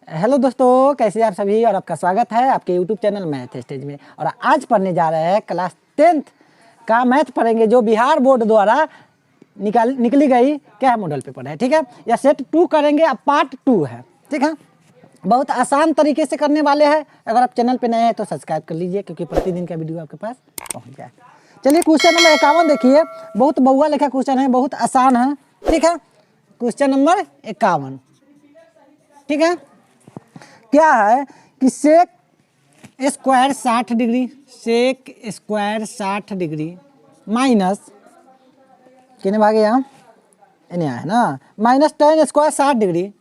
Hello दोस्तों, कैसे आप सभी। और आपका स्वागत है आपके यूट्यूब चैनल मैथ स्टेज में। और आज पढ़ने जा रहे हैं क्लास 10th का मैथ पढ़ेंगे, जो बिहार बोर्ड द्वारा निकली गई क्या है मॉडल पेपर है। ठीक है, यह सेट 2 करेंगे, अब पार्ट 2 है। ठीक है, बहुत आसान तरीके से करने वाले हैं। अगर आप चैनल पे नए हैं तो सब्सक्राइब कर लीजिए, क्योंकि प्रतिदिन का वीडियो आपके पास पहुँच जाए। चलिए, क्वेश्चन नंबर 51 देखिए। बहुत बहुआ लिखा क्वेश्चन है, बहुत आसान है। ठीक है, क्वेश्चन नंबर 51। ठीक है, क्या है कि sec square 60 degree, sec square 60 degree minus कितने भागे यहाँ इन्हें है ना, minus tan square 60 degree,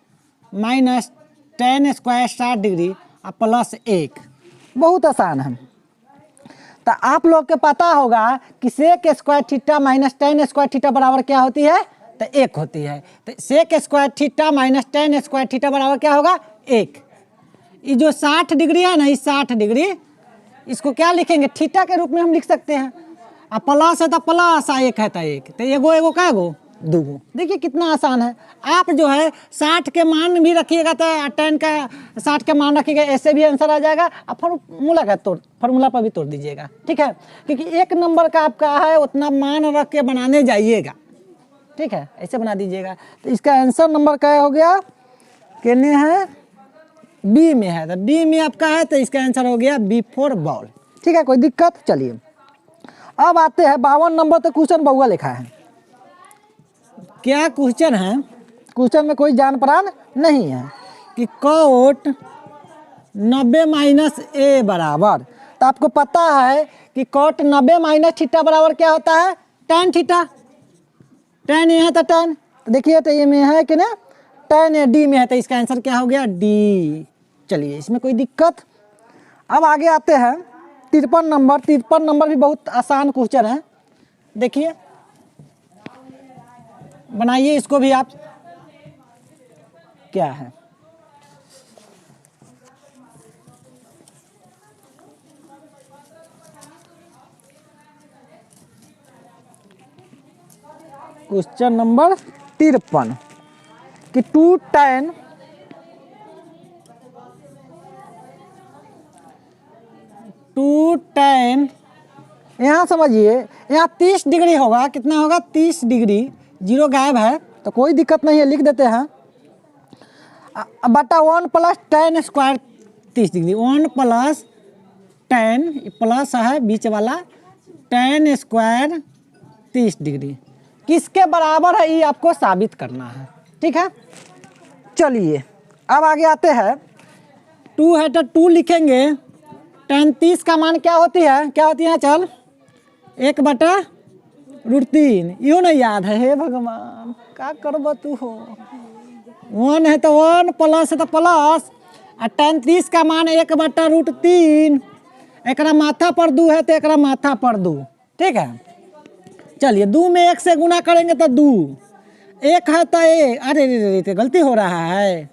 minus tan square 60 degree और प्लस 1। बहुत आसान है। तो आप लोग के पता होगा कि sec square theta minus tan square theta बराबर क्या होती है, तो 1 होती है। तो sec square theta minus tan square theta बराबर क्या होगा, 1। ये जो 60 डिग्री है ना, इस 60 डिग्री इसको क्या लिखेंगे, थीटा के रूप में हम लिख सकते हैं। अब प्लस है तो प्लस, 1 है तो 1, तो एगो एगो क्या गो, दूगो। देखिए कितना आसान है। आप जो है 60 के मान भी रखिएगा तो टेन का 60 के मान रखिएगा, ऐसे भी आंसर आ जाएगा। अब फार्मूला पर भी तोड़ दीजिएगा। ठीक है, क्योंकि 1 नंबर का आपका है, उतना मान रख के बनाने जाइएगा। ठीक है, ऐसे बना दीजिएगा। तो इसका आंसर नंबर क्या हो गया, कहने हैं बी में है। तो बी में आपका है, तो इसका आंसर हो गया बी फॉर बॉल। ठीक है, कोई दिक्कत। चलिए अब आते हैं 52 नंबर। तो क्वेश्चन बहुआ लिखा है। क्या क्वेश्चन है, क्वेश्चन में कोई जान पहचान नहीं है कि कॉट 90 माइनस ए बराबर। तो आपको पता है कि कॉट 90 माइनस थीटा बराबर क्या होता है, टेन थीटा। टेन ये है तो टेन, तो देखिए तो ये में है कि ना, टेन है डी में है, तो इसका आंसर क्या हो गया, डी। चलिए, इसमें कोई दिक्कत। अब आगे आते हैं 53 नंबर। 53 नंबर भी बहुत आसान क्वेश्चन है। देखिए, बनाइए इसको भी आप। क्या है, क्वेश्चन नंबर 53 कि 2 tan यहाँ समझिए, यहाँ 30 डिग्री होगा। कितना होगा, 30 डिग्री। जीरो गायब है तो कोई दिक्कत नहीं है, लिख देते हैं। बटा 1 plus ten square 30 degree, 1 plus ten, plus है बीच वाला, टेन स्क्वायर 30 डिग्री किसके बराबर है, ये आपको साबित करना है। ठीक है, चलिए अब आगे आते हैं। 2 है तो 2 लिखेंगे। टेन 30 का मान क्या होती है, क्या होती है, चल 1/√3। यूँ नहीं याद है, हे भगवान क्या करब तू हो। 1 है तो 1, प्लस है तो प्लस, और टेन 30 का मान 1/√3। एक माथा पर 2 है तो एक माथा पर 2। ठीक है, चलिए 2 में 1 से गुना करेंगे तो 2, 1 है तो 1। अरे तो गलती हो रहा है,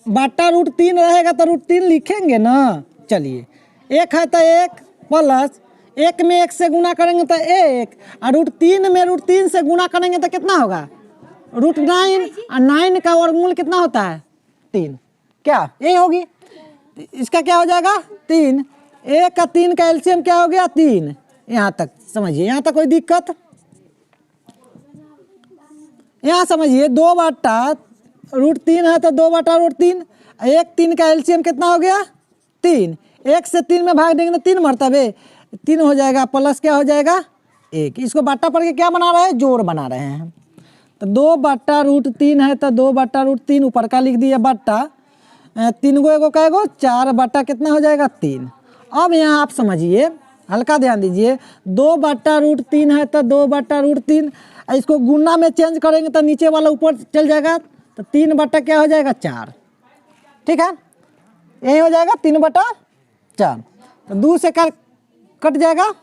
बटा√3 रहेगा तो √3 लिखेंगे ना। चलिए, 1 है तो 1 प्लस 1 में 1 से गुना करेंगे तो 1, और √3 में √3 से गुना करेंगे तो कितना होगा, √9। और 9 का वर्गमूल कितना होता है, 3। क्या यही होगी, इसका क्या हो जाएगा, 3। 1 का 3 का एलसीएम क्या हो गया, 3। यहाँ तक समझिए, यहाँ तक कोई दिक्कत। यहाँ समझिए 2/√3 है तो 2/√3, 1 3 का एलसीएम कितना हो गया, 3। 1 से 3 में भाग देंगे तो 3 मरतबे 3 हो जाएगा, प्लस क्या हो जाएगा, 1। इसको बाटा पढ़ के क्या बना रहे हैं, जोड़ बना रहे हैं। तो 2/√3 है तो 2/√3 ऊपर का लिख दिया, बट्टा 3 गो एगो का एगो 4 बट्टा कितना हो जाएगा, 3। अब यहाँ आप समझिए, हल्का ध्यान दीजिए। 2/√3 है तो 2/√3, इसको गुना में चेंज करेंगे तो नीचे वाला ऊपर चल जाएगा, तो 3 बट्टा क्या हो जाएगा, 4। ठीक है, यही हो जाएगा 3/4। तो 2 से कट जाएगा,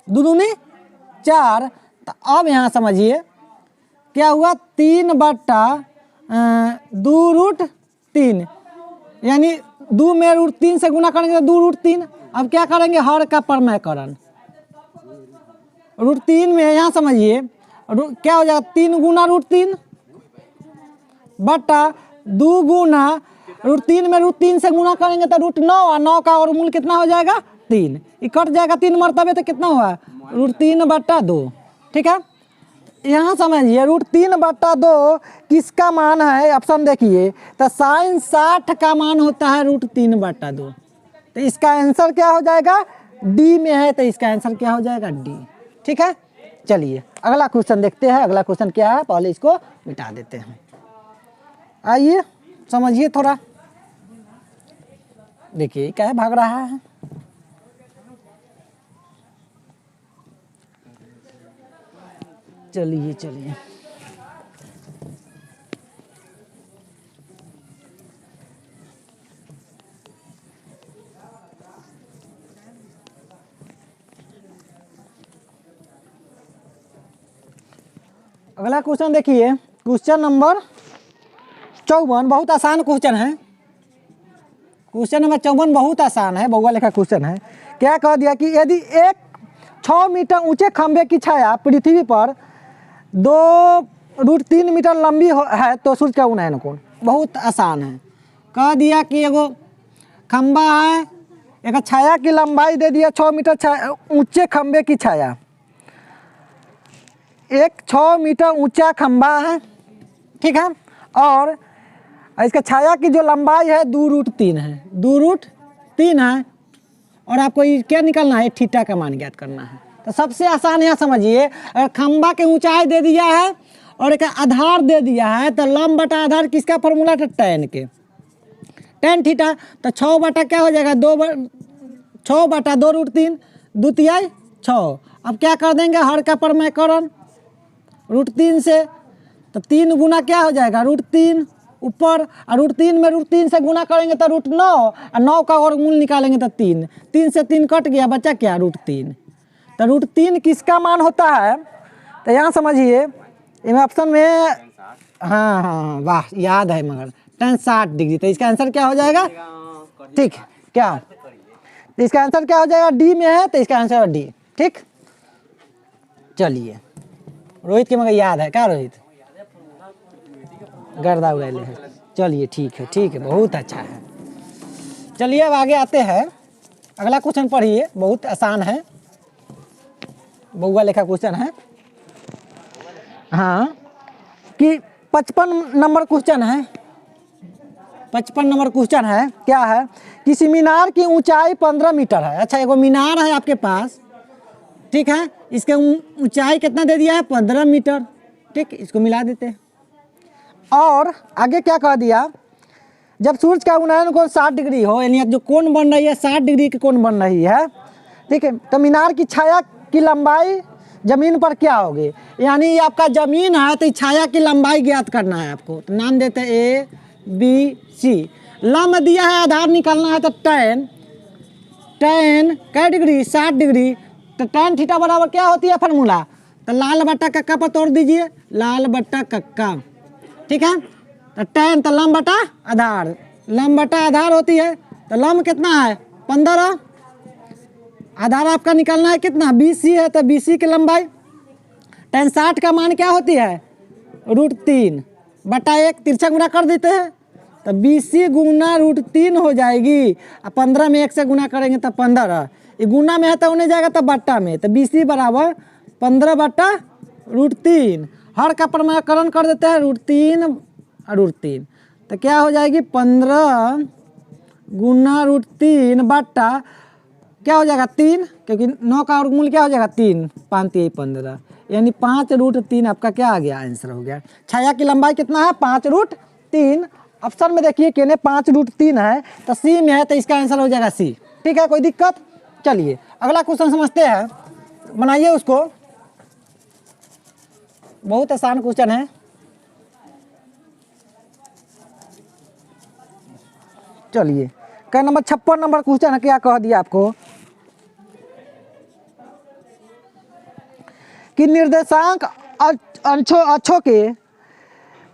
2 दूनी 4। तो अब यहाँ समझिए क्या हुआ, 3/2√3, यानी 2 में √3 से गुना करेंगे तो 2√3। अब क्या करेंगे, हर का परमैकरण, √3 में यहाँ समझिए क्या हो जाएगा, 3 गुना √3 बटा 2 गुना √3 में √3 से गुना करेंगे तो √9 और 9 का और मूल कितना हो जाएगा 3। ये कट जाएगा 3 मरतबे तो कितना हुआ √3/2। ठीक है, यहाँ समझिए √3/2 किसका मान है, ऑप्शन देखिए तो sin 60 का मान होता है √3/2। तो इसका आंसर क्या हो जाएगा, डी में है, तो इसका आंसर क्या हो जाएगा डी। ठीक है, चलिए अगला क्वेश्चन देखते हैं। अगला क्वेश्चन क्या है, पहले इसको मिटा देते हैं। आइए समझिए थोड़ा, देखिए क्या है भाग रहा है। चलिए चलिए अगला क्वेश्चन देखिए, क्वेश्चन नंबर 54, बहुत आसान क्वेश्चन है। क्वेश्चन नंबर 54 बहुत आसान है, बहुआ लेखा क्वेश्चन है। क्या कह दिया कि यदि एक 6 मीटर ऊंचे खंभे की छाया पृथ्वी पर 2√3 मीटर लंबी है तो सूर्य का उन्नयन कोण। बहुत आसान है। कह दिया कि एगो खंभा है, एक छाया की लंबाई दे दिया 6 मीटर ऊंचे खंभे की छाया। एक 6 मीटर ऊंचा खंभा है, ठीक है, और इसका छाया की जो लंबाई है 2√3 है, 2√3 है, और आपको ये क्या निकालना है, थीटा का मान ज्ञात करना है। तो सबसे आसान यहाँ समझिए, अगर खंभा के ऊंचाई दे दिया है और एक आधार दे दिया है तो लंब बटा आधार किसका फॉर्मूला था, tan के, tan थीटा। तो 6 बटा क्या हो जाएगा, 6 बटा 2√3, 2 तिहाई 6। अब क्या कर देंगे, हर का परमैकरण √3 से, तो 3 गुना क्या हो जाएगा √3 ऊपर, और √3 में √3 से गुना करेंगे तो √9, और 9 का और मूल निकालेंगे तो 3। 3 से 3 कट गया, बचा क्या √3। तो √3 किसका मान होता है, तो यहाँ समझिए इनमें ऑप्शन में, हाँ वाह याद है, मगर tan 60 डिग्री। तो इसका आंसर क्या हो जाएगा, ठीक क्या, तो इसका आंसर क्या हो जाएगा, डी में है, तो इसका आंसर डी। ठीक, चलिए रोहित के मगर याद है क्या, रोहित गर्दा उड़ाए है। चलिए ठीक है, बहुत अच्छा है। चलिए अब आगे आते हैं, अगला क्वेश्चन पढ़िए, बहुत आसान है, बहुआ लेखा क्वेश्चन है। हाँ, कि 55 नंबर क्वेश्चन है, 55 नंबर क्वेश्चन है। क्या है, किसी मीनार की ऊंचाई 15 मीटर है। अच्छा, एगो मीनार है आपके पास, ठीक है, इसके ऊंचाई कितना दे दिया है, 15 मीटर। ठीक, इसको मिला देते हैं। और आगे क्या कह दिया, जब सूर्य का उन्नयन कोण 60 डिग्री हो, यानी जो कोण बन रही है 60 डिग्री की कोण बन रही है, ठीक है, तो मीनार की छाया की लंबाई जमीन पर क्या होगी, यानी ये आपका जमीन है, तो छाया की लंबाई ज्ञात करना है आपको। तो नाम देते हैं ABC। लंब दिया है, आधार निकालना है, तो tan क्या डिग्री, 60 डिग्री। तो tan थीटा बराबर क्या होती है फार्मूला, तो लाल बट्टा कक्का पर तोड़ दीजिए, लाल बट्टा कक्का, ठीक है। तो tan तो लंब बटा आधार, लंब बटा आधार होती है, तो लंब कितना है 15, आधार आपका निकालना है कितना, BC है, तो BC की लंबाई tan 60 का मान क्या होती है, √3 बटा 1, तिरछा गुना कर देते हैं, तो BC गुना √3 हो जाएगी। और 15 में 1 से गुना करेंगे तो 15, ये गुना में है तो उन्हें जाएगा तो बट्टा में, तो BC बराबर 15 बटा √3, हर का परमैकरण कर देते हैं √3, तो क्या हो जाएगी 15 गुना √3 बट्टा क्या हो जाएगा 3, क्योंकि 9 का और मूल क्या हो जाएगा 3, 5 3 15, यानी 5√3 आपका क्या आ गया, आंसर हो गया। छाया की लंबाई कितना है, 5√3। ऑप्शन में देखिए कहने 5√3 है, तो सी में है, तो इसका आंसर हो जाएगा सी। ठीक है, कोई दिक्कत। चलिए अगला क्वेश्चन समझते हैं, बनाइए उसको, बहुत आसान क्वेश्चन है। चलिए क्या नंबर 56 नंबर क्वेश्चन है, क्या कह दिया आपको कि निर्देशांक अक्षों के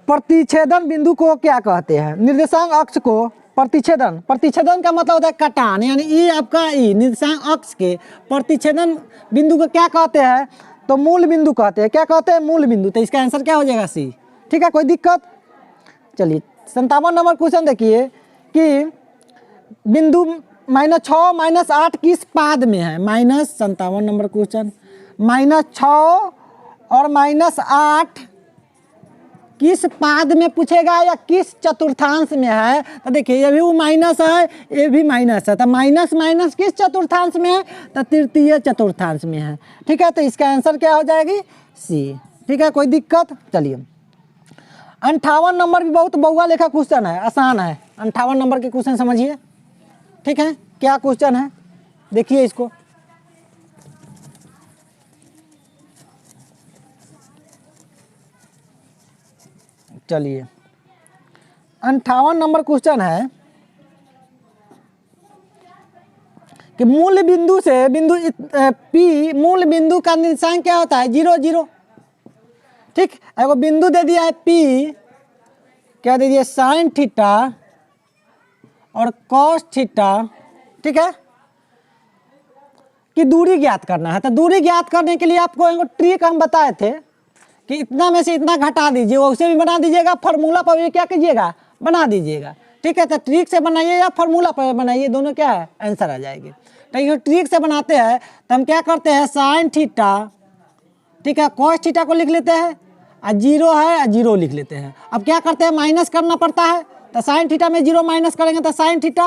प्रतिच्छेदन बिंदु को क्या कहते हैं। निर्देशांक अक्ष को प्रतिच्छेदन का मतलब होता है कटान, यानी ये आपका ई निर्देशांक अक्ष के प्रतिच्छेदन बिंदु को क्या कहते हैं, तो मूल बिंदु कहते हैं। क्या कहते हैं, मूल बिंदु। तो इसका आंसर क्या हो जाएगा सी। ठीक है, कोई दिक्कत। चलिए 57 नंबर क्वेश्चन देखिए कि बिंदु -6 -8 किस पाद में है। -57 नंबर क्वेश्चन, -6 और -8 किस पाद में पूछेगा या किस चतुर्थांश में है। तो देखिए ये भी माइनस है, ये भी माइनस है, तो माइनस माइनस किस चतुर्थांश में है, तो तृतीय चतुर्थांश में है। ठीक है, तो इसका आंसर क्या हो जाएगी, सी। ठीक है, कोई दिक्कत। चलिए 58 नंबर भी बहुत बउआ लेखा क्वेश्चन है, आसान है। 58 नंबर के क्वेश्चन समझिए। ठीक है, क्या क्वेश्चन है देखिए इसको। चलिए 58 नंबर क्वेश्चन है कि मूल बिंदु से बिंदु P, मूल बिंदु का निशान क्या होता है, 0 0। ठीक, एगो बिंदु दे दिया है P, क्या दे दिया, साइन थीटा और कॉस थीटा। ठीक है, कि दूरी ज्ञात करना है। तो दूरी ज्ञात करने के लिए आपको एक ट्रिक हम बताए थे कि इतना में से इतना घटा दीजिए, उसे भी बना दीजिएगा, फार्मूला पर भी क्या कीजिएगा, बना दीजिएगा। ठीक है, तो ट्रिक से बनाइए या फार्मूला पर बनाइए, दोनों क्या है, आंसर आ जाएगी। तो ये ट्रिक से बनाते हैं तो हम क्या करते हैं, साइन थीटा, ठीक है, कॉस थीटा को लिख लेते हैं, और 0 है और 0 लिख लेते हैं। अब क्या करते हैं, माइनस करना पड़ता है, तो साइन थीटा में 0 माइनस करेंगे तो साइन थीटा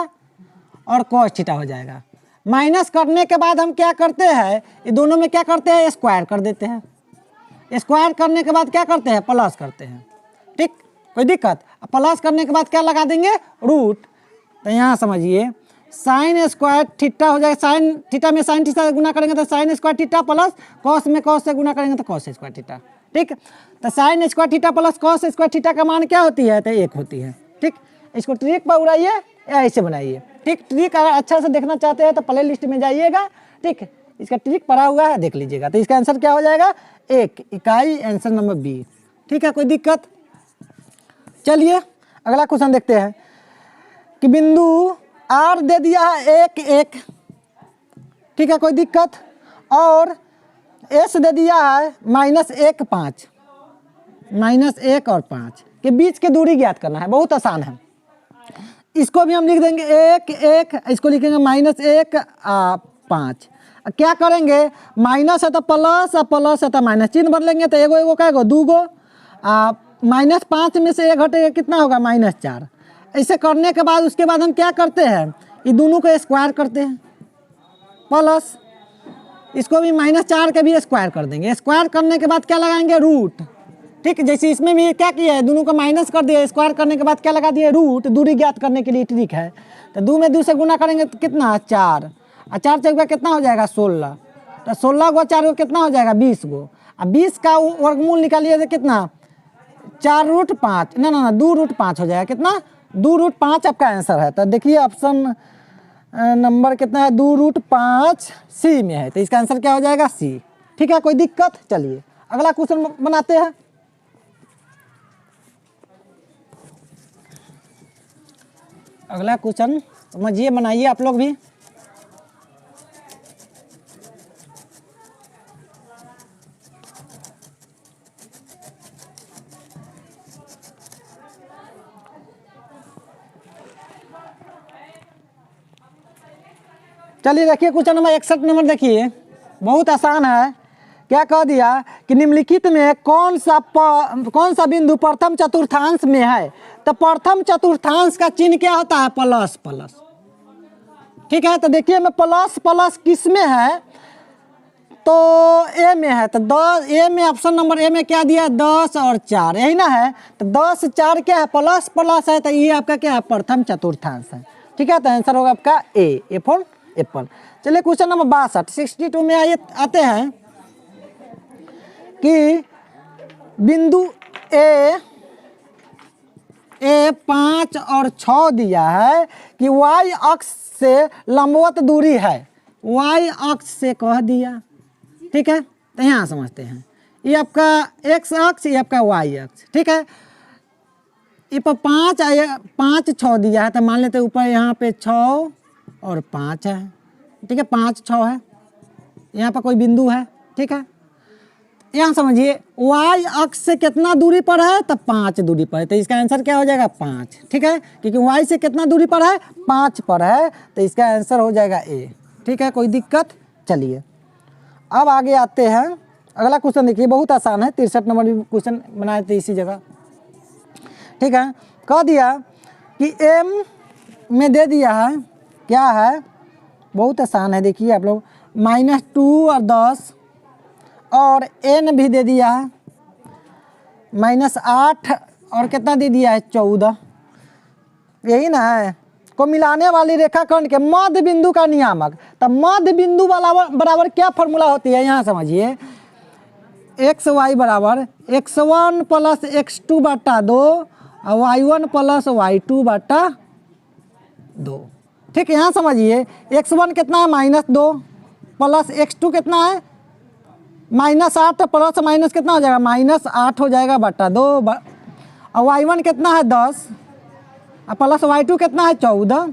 और कॉस थीटा हो जाएगा। माइनस करने के बाद हम क्या करते हैं, ये दोनों में क्या करते हैं, स्क्वायर कर देते हैं। स्क्वायर करने के बाद क्या करते हैं, प्लस करते हैं। ठीक, कोई दिक्कत। प्लस करने के बाद क्या लगा देंगे, रूट। तो यहाँ समझिए साइन स्क्वायर थीटा हो जाएगा, साइन थीटा में साइन थीटा से गुना करेंगे तो sine square theta, plus cos में कॉस से गुना करेंगे तो कॉस स्क्वायर थीटा। ठीक, तो sine square theta plus cos square theta का मान क्या होती है, तो 1 होती है। ठीक, इसको ट्रिक पर उड़ाइए या ऐसे बनाइए। ठीक, ट्रिक अगर अच्छा से देखना चाहते हैं तो प्ले लिस्ट में जाइएगा। ठीक, इसका ट्रिक पड़ा हुआ है, देख लीजिएगा। तो इसका आंसर क्या हो जाएगा, 1 इकाई, आंसर नंबर बी। ठीक है, कोई दिक्कत। चलिए अगला क्वेश्चन देखते हैं कि बिंदु आर दे दिया है 1 1। ठीक है, कोई दिक्कत। और एस दे दिया है -1 5, -1 और 5 के बीच की दूरी ज्ञात करना है। बहुत आसान है, इसको भी हम लिख देंगे 1 1, इसको लिखेंगे -1 5। क्या करेंगे, माइनस है तो प्लस और प्लस है तो माइनस, चिन्ह बदलेंगे तो एगो एगो का दूगो, -5 में से 1 घटेगा, कितना होगा, -4। ऐसे करने के बाद उसके बाद हम क्या करते हैं, ये दोनों को स्क्वायर करते हैं, प्लस इसको भी -4 के भी स्क्वायर कर देंगे। स्क्वायर करने के बाद क्या लगाएंगे, रूट। ठीक, जैसे इसमें भी क्या किया है, दोनों को माइनस कर दिया, स्क्वायर करने के बाद क्या लगा दिया, रूट। दूरी ज्ञात करने के लिए ट्रिक है। तो 2 में 2 से गुना करेंगे तो कितना, 4, और 4 से कितना हो जाएगा, 16। तो 16 को 4 को कितना हो जाएगा, 20 को। अब 20 का वर्गमूल निकालिए तो कितना, 4√5, ना 2√5 हो जाएगा। कितना, 2√5 आपका आंसर है। तो देखिए ऑप्शन नंबर कितना है, 2√5 सी में है। तो इसका आंसर क्या हो जाएगा, सी। ठीक है, कोई दिक्कत। चलिए अगला क्वेश्चन बनाते हैं। अगला क्वेश्चन समझिए, बनाइए आप लोग भी। चलिए देखिए क्वेश्चन नंबर 61 नंबर देखिए, बहुत आसान है। क्या कह दिया कि निम्नलिखित में कौन सा बिंदु प्रथम चतुर्थांश में है। तो प्रथम चतुर्थांश का चिन्ह क्या होता है, प्लस प्लस। ठीक है, तो देखिए मैं प्लस प्लस किस में है, तो ए में है। तो 10 ए में, ऑप्शन नंबर ए में क्या दिया है, 10 और 4, यही ना है। तो 10 4 क्या है, प्लस प्लस है, तो ये आपका क्या है, प्रथम चतुर्थांश है। ठीक है, तो आंसर होगा आपका ए फॉर एप्पल। चलिए क्वेश्चन नंबर 62 में आते हैं कि बिंदु ए 5 और 6 दिया है कि y अक्ष से लंबवत दूरी है, y अक्ष से कह दिया। ठीक है, तो यहाँ समझते हैं, ये आपका x अक्ष, ये आपका y अक्ष। ठीक है, ये पर 5 6 दिया है, तो मान लेते हैं ऊपर यहाँ पे 6 और 5 है। ठीक है, 5 6 है, यहाँ पर कोई बिंदु है। ठीक है, यहाँ समझिए y अक्ष से कितना दूरी पर है, तब 5 दूरी पर है, तो इसका आंसर क्या हो जाएगा 5। ठीक है, क्योंकि y से कितना दूरी पर है, 5 पर है, तो इसका आंसर हो जाएगा ए। ठीक है, कोई दिक्कत। चलिए अब आगे आते हैं, अगला क्वेश्चन देखिए, बहुत आसान है, 63 नंबर भी क्वेश्चन बनाए थे इसी जगह। ठीक है, कह दिया कि m में दे दिया है, क्या है, बहुत आसान है, देखिए आप लोग, -2 और 10, और n भी दे दिया है -8 और कितना दे दिया है 14, यही ना है, को मिलाने वाली रेखाखंड के मध्य बिंदु का नियामक। तब मध्य बिंदु बराबर क्या फॉर्मूला होती है, यहाँ समझिए, एक्स वाई बराबर x1 प्लस x2 बटा 2 और y1 प्लस y2 बटा 2। ठीक है, यहाँ समझिए x1 कितना है -2 प्लस x2 कितना है -8 प्लस माइनस कितना हो जाएगा -8 हो जाएगा बटा 2, और y1 कितना है 10 और प्लस y2 कितना है 14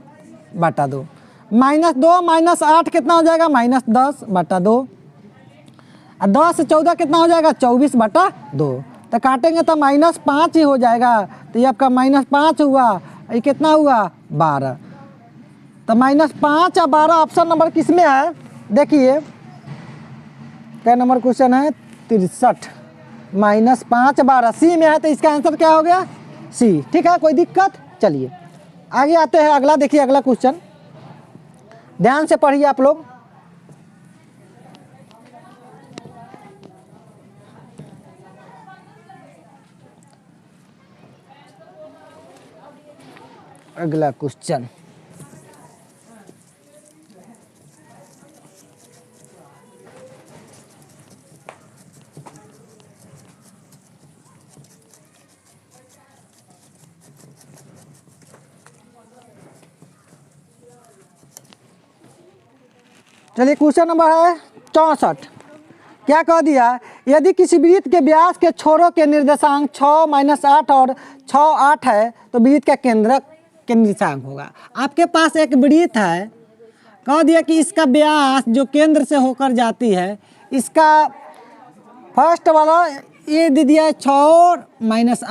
बटा 2, -2 -8 कितना हो जाएगा -10 बटा 2, और 10 से 14 कितना हो जाएगा 24 बटा 2। तो काटेंगे तो -5 ही हो जाएगा, तो ये आपका -5 हुआ, ये कितना हुआ 12। तो -5 और 12 ऑप्शन नंबर किस में है, देखिए क्या नंबर क्वेश्चन है 63, -5 12 सी में है, तो इसका आंसर क्या हो गया सी। ठीक है, कोई दिक्कत। चलिए आगे आते हैं, अगला देखिए, अगला क्वेश्चन ध्यान से पढ़िए आप लोग। अगला क्वेश्चन, चलिए क्वेश्चन नंबर है 64। क्या कह दिया, यदि किसी वृत्त के व्यास के छोरों के निर्देशांक 6 - 8 और 6 8 है, तो वृत्त का केंद्रक के निर्देशांक होगा। आपके पास एक वृत्त है, कह दिया कि इसका व्यास जो केंद्र से होकर जाती है, इसका फर्स्ट वाला ये दे दिया है 6 -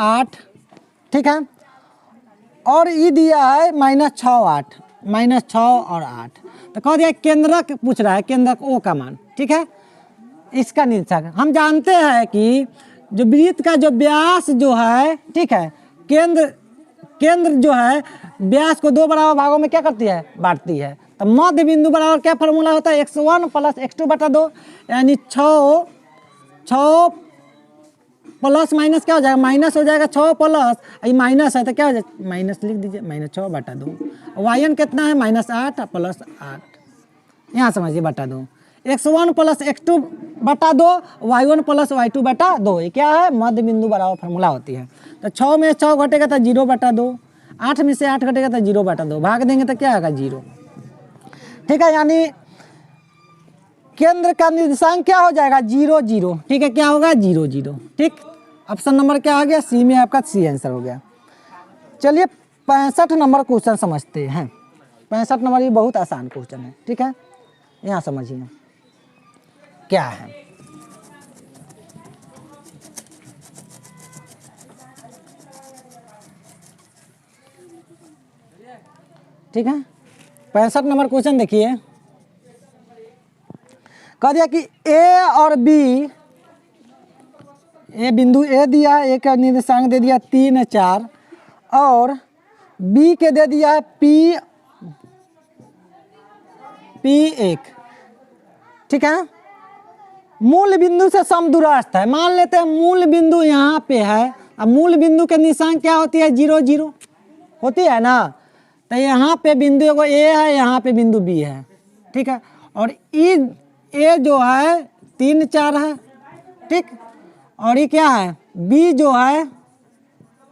8, ठीक है, और ये दिया है -6 8, -6 और 8, तो कह दिया केंद्रक पूछ रहा है, केंद्रक ओ का मान। ठीक है, इसका निर्देशांक हम जानते हैं कि जो वृत्त का जो व्यास जो है, ठीक है, केंद्र जो है व्यास को 2 बराबर भागों में क्या करती है, बांटती है। तो मध्य बिंदु बराबर क्या फॉर्मूला होता है, x1 प्लस x2 बटा 2, यानी 6 प्लस माइनस क्या हो जाएगा, माइनस हो जाएगा, 6 प्लस ये माइनस है तो क्या हो जाएगा, माइनस लिख दीजिए, -6 बटा 2, y1 कितना है -8 प्लस 8, यहाँ समझिए बटा 2, x1 प्लस x2 बटा 2, y1 प्लस y2 बटा 2, ये क्या है, मध्य बिंदु बराबर फॉर्मूला होती है। तो 6 में 6 घटेगा तो 0 बटा 2, 8 में से 8 घटेगा तो 0 बटा 2, भाग देंगे तो क्या आएगा 0। ठीक है, यानी केंद्र का निर्देशांक क्या हो जाएगा 0 0। ठीक है, क्या होगा 0 0। ठीक, ऑप्शन नंबर क्या आ गया, सी में, आपका सी आंसर हो गया। चलिए 65 नंबर क्वेश्चन समझते हैं। 65 नंबर ये बहुत आसान क्वेश्चन है। ठीक है, यहाँ समझिए क्या है। ठीक है, 65 नंबर क्वेश्चन देखिए, कह दिया कि ए और बी, ए बिंदु ए दिया है, ए का निर्देशांक दे दिया 3 4, और बी के दे दिया है P1। ठीक है, मूल बिंदु से समदूरस्थ है, मान लेते हैं मूल बिंदु यहाँ पे है, अब मूल बिंदु के निर्देशांक क्या होती है 0 0 होती है ना, तो यहाँ पे बिंदु एगो ए है, यहाँ पे बिंदु बी है। ठीक है, और ए जो है 3 4 है, ठीक, और ये क्या है बी जो है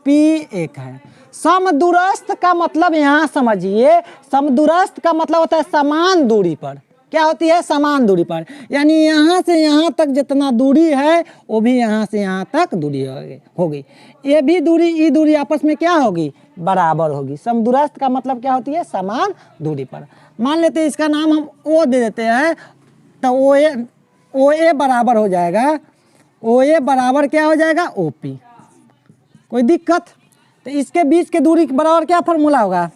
P1 है। समदूरस्थ का मतलब यहाँ समझिए, समदूरस्थ का मतलब होता है समान दूरी पर। क्या होती है, समान दूरी पर, यानी यहाँ से यहाँ तक जितना दूरी है वो भी यहाँ से यहाँ तक दूरी होगी, ये भी दूरी ये दूरी आपस में क्या होगी, बराबर होगी। समदूरस्थ का मतलब क्या होती है, समान दूरी पर। मान लेते हैं इसका नाम हम ओ दे देते हैं, तो ओ ए बराबर हो जाएगा ओ ए बराबर क्या हो जाएगा ओ पी। कोई दिक्कत? तो इसके बीच के दूरी के बराबर क्या फॉर्मूला होगा,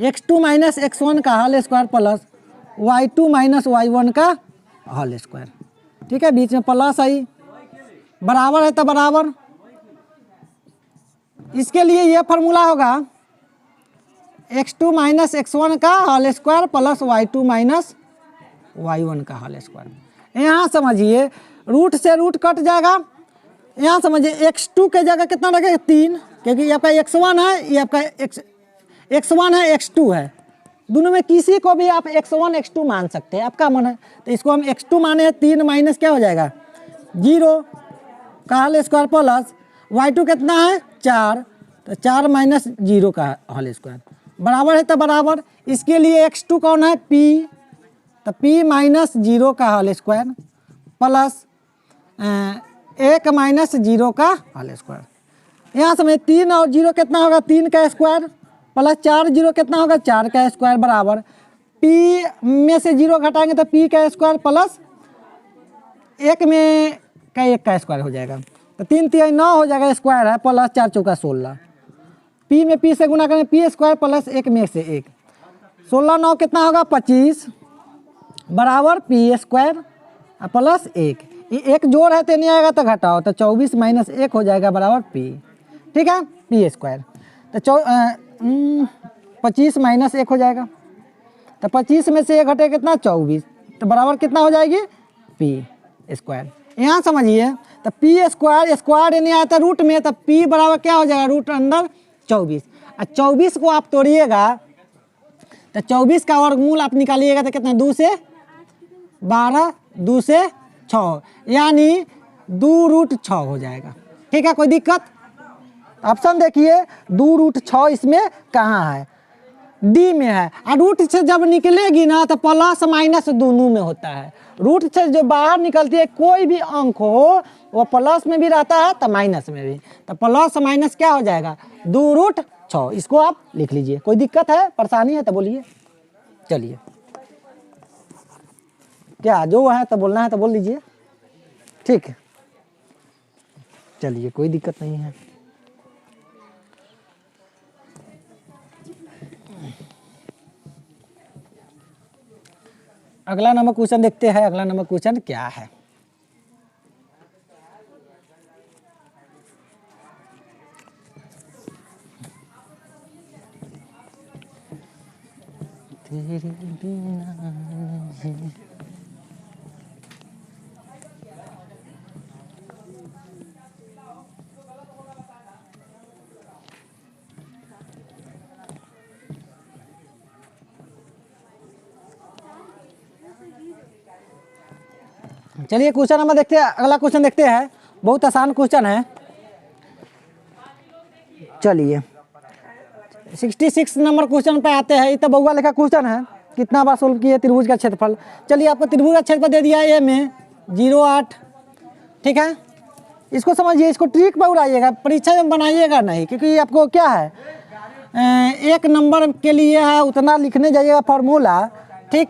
x2 माइनस x1 का whole square plus y2 minus y1 का होल स्क्वायर। ठीक है, बीच में प्लस आई, बराबर है तो बराबर। इसके लिए यह फॉर्मूला होगा x2 माइनस x1 का whole square plus y2 minus y1 का होल स्क्वायर। यहाँ समझिए रूट से रूट कट जाएगा। यहाँ समझिए x2 के जगह कितना रखेगा 3, क्योंकि ये आपका x1 है, ये आपका x1 है, x2 है, दोनों में किसी को भी आप x1 x2 मान सकते हैं, आपका मन है। तो इसको हम x2 माने 3 माइनस क्या हो जाएगा 0 का होल स्क्वायर प्लस y2 कितना है 4, तो 4 माइनस 0 का होल स्क्वायर बराबर है तो बराबर। इसके लिए x2 कौन है p, तो p माइनस 0 का होल स्क्वायर प्लस 1 माइनस 0 का होल स्क्वायर। यहाँ समझ 3 और 0 कितना होगा 3 का स्क्वायर प्लस 4 0 कितना होगा 4 का स्क्वायर बराबर p में से 0 घटाएंगे तो p का स्क्वायर प्लस 1 में का 1 का स्क्वायर हो जाएगा, तो 3 3 9 हो जाएगा स्क्वायर है प्लस 4 चौका 16, p में p से गुना करेंगे p स्क्वायर प्लस 1 में से 1, 16 9 कितना होगा 25 बराबर p स्क्वायर प्लस 1, ये एक जोड़ है तो नहीं आएगा तो घटाओ, तो 24 माइनस 1 हो जाएगा बराबर p। ठीक है, p स्क्वायर तो 25 माइनस 1 हो जाएगा, तो 25 में से 1 घटे कितना 24, तो बराबर कितना हो जाएगी p स्क्वायर। यहाँ समझिए तो p स्क्वायर स्क्वायर नहीं आता रूट में, तो p बराबर क्या हो जाएगा रूट अंदर 24, और 24 को आप तोड़िएगा तो 24 का वर्गमूल आप निकालिएगा तो कितना 2 से 12 2 से 6 यानी 2 रूट 6 हो जाएगा। ठीक है, कोई दिक्कत? ऑप्शन देखिए 2 रूट 6 इसमें कहाँ है, डी में है। और रूट से जब निकलेगी ना तो प्लस माइनस दोनों में होता है। रूट से जो बाहर निकलती है कोई भी अंक हो वो प्लस में भी रहता है तो माइनस में भी, तो प्लस माइनस क्या हो जाएगा 2 रूट 6। इसको आप लिख लीजिए। कोई दिक्कत है, परेशानी है तो बोलिए। चलिए, क्या जो है तो बोलना है तो बोल लीजिए। ठीक है, चलिए कोई दिक्कत नहीं है। अगला नंबर क्वेश्चन देखते हैं। अगला नंबर क्वेश्चन क्या है, तेरे बिना नहीं। चलिए क्वेश्चन नंबर देखते हैं। अगला क्वेश्चन देखते हैं, बहुत आसान क्वेश्चन है। चलिए 66 नंबर क्वेश्चन पे आते हैं। ये तो बहुआ लेखा क्वेश्चन है, कितना बार सोल्व किए त्रिभुज का क्षेत्रफल। चलिए आपको त्रिभुज का क्षेत्रफल दे दिया ए में 0.8। ठीक है, इसको समझिए, इसको ट्रिक पर उड़ाइएगा, परीक्षा में बनाइएगा नहीं, क्योंकि आपको क्या है एक नंबर के लिए है उतना लिखने जाइएगा फॉर्मूला। ठीक,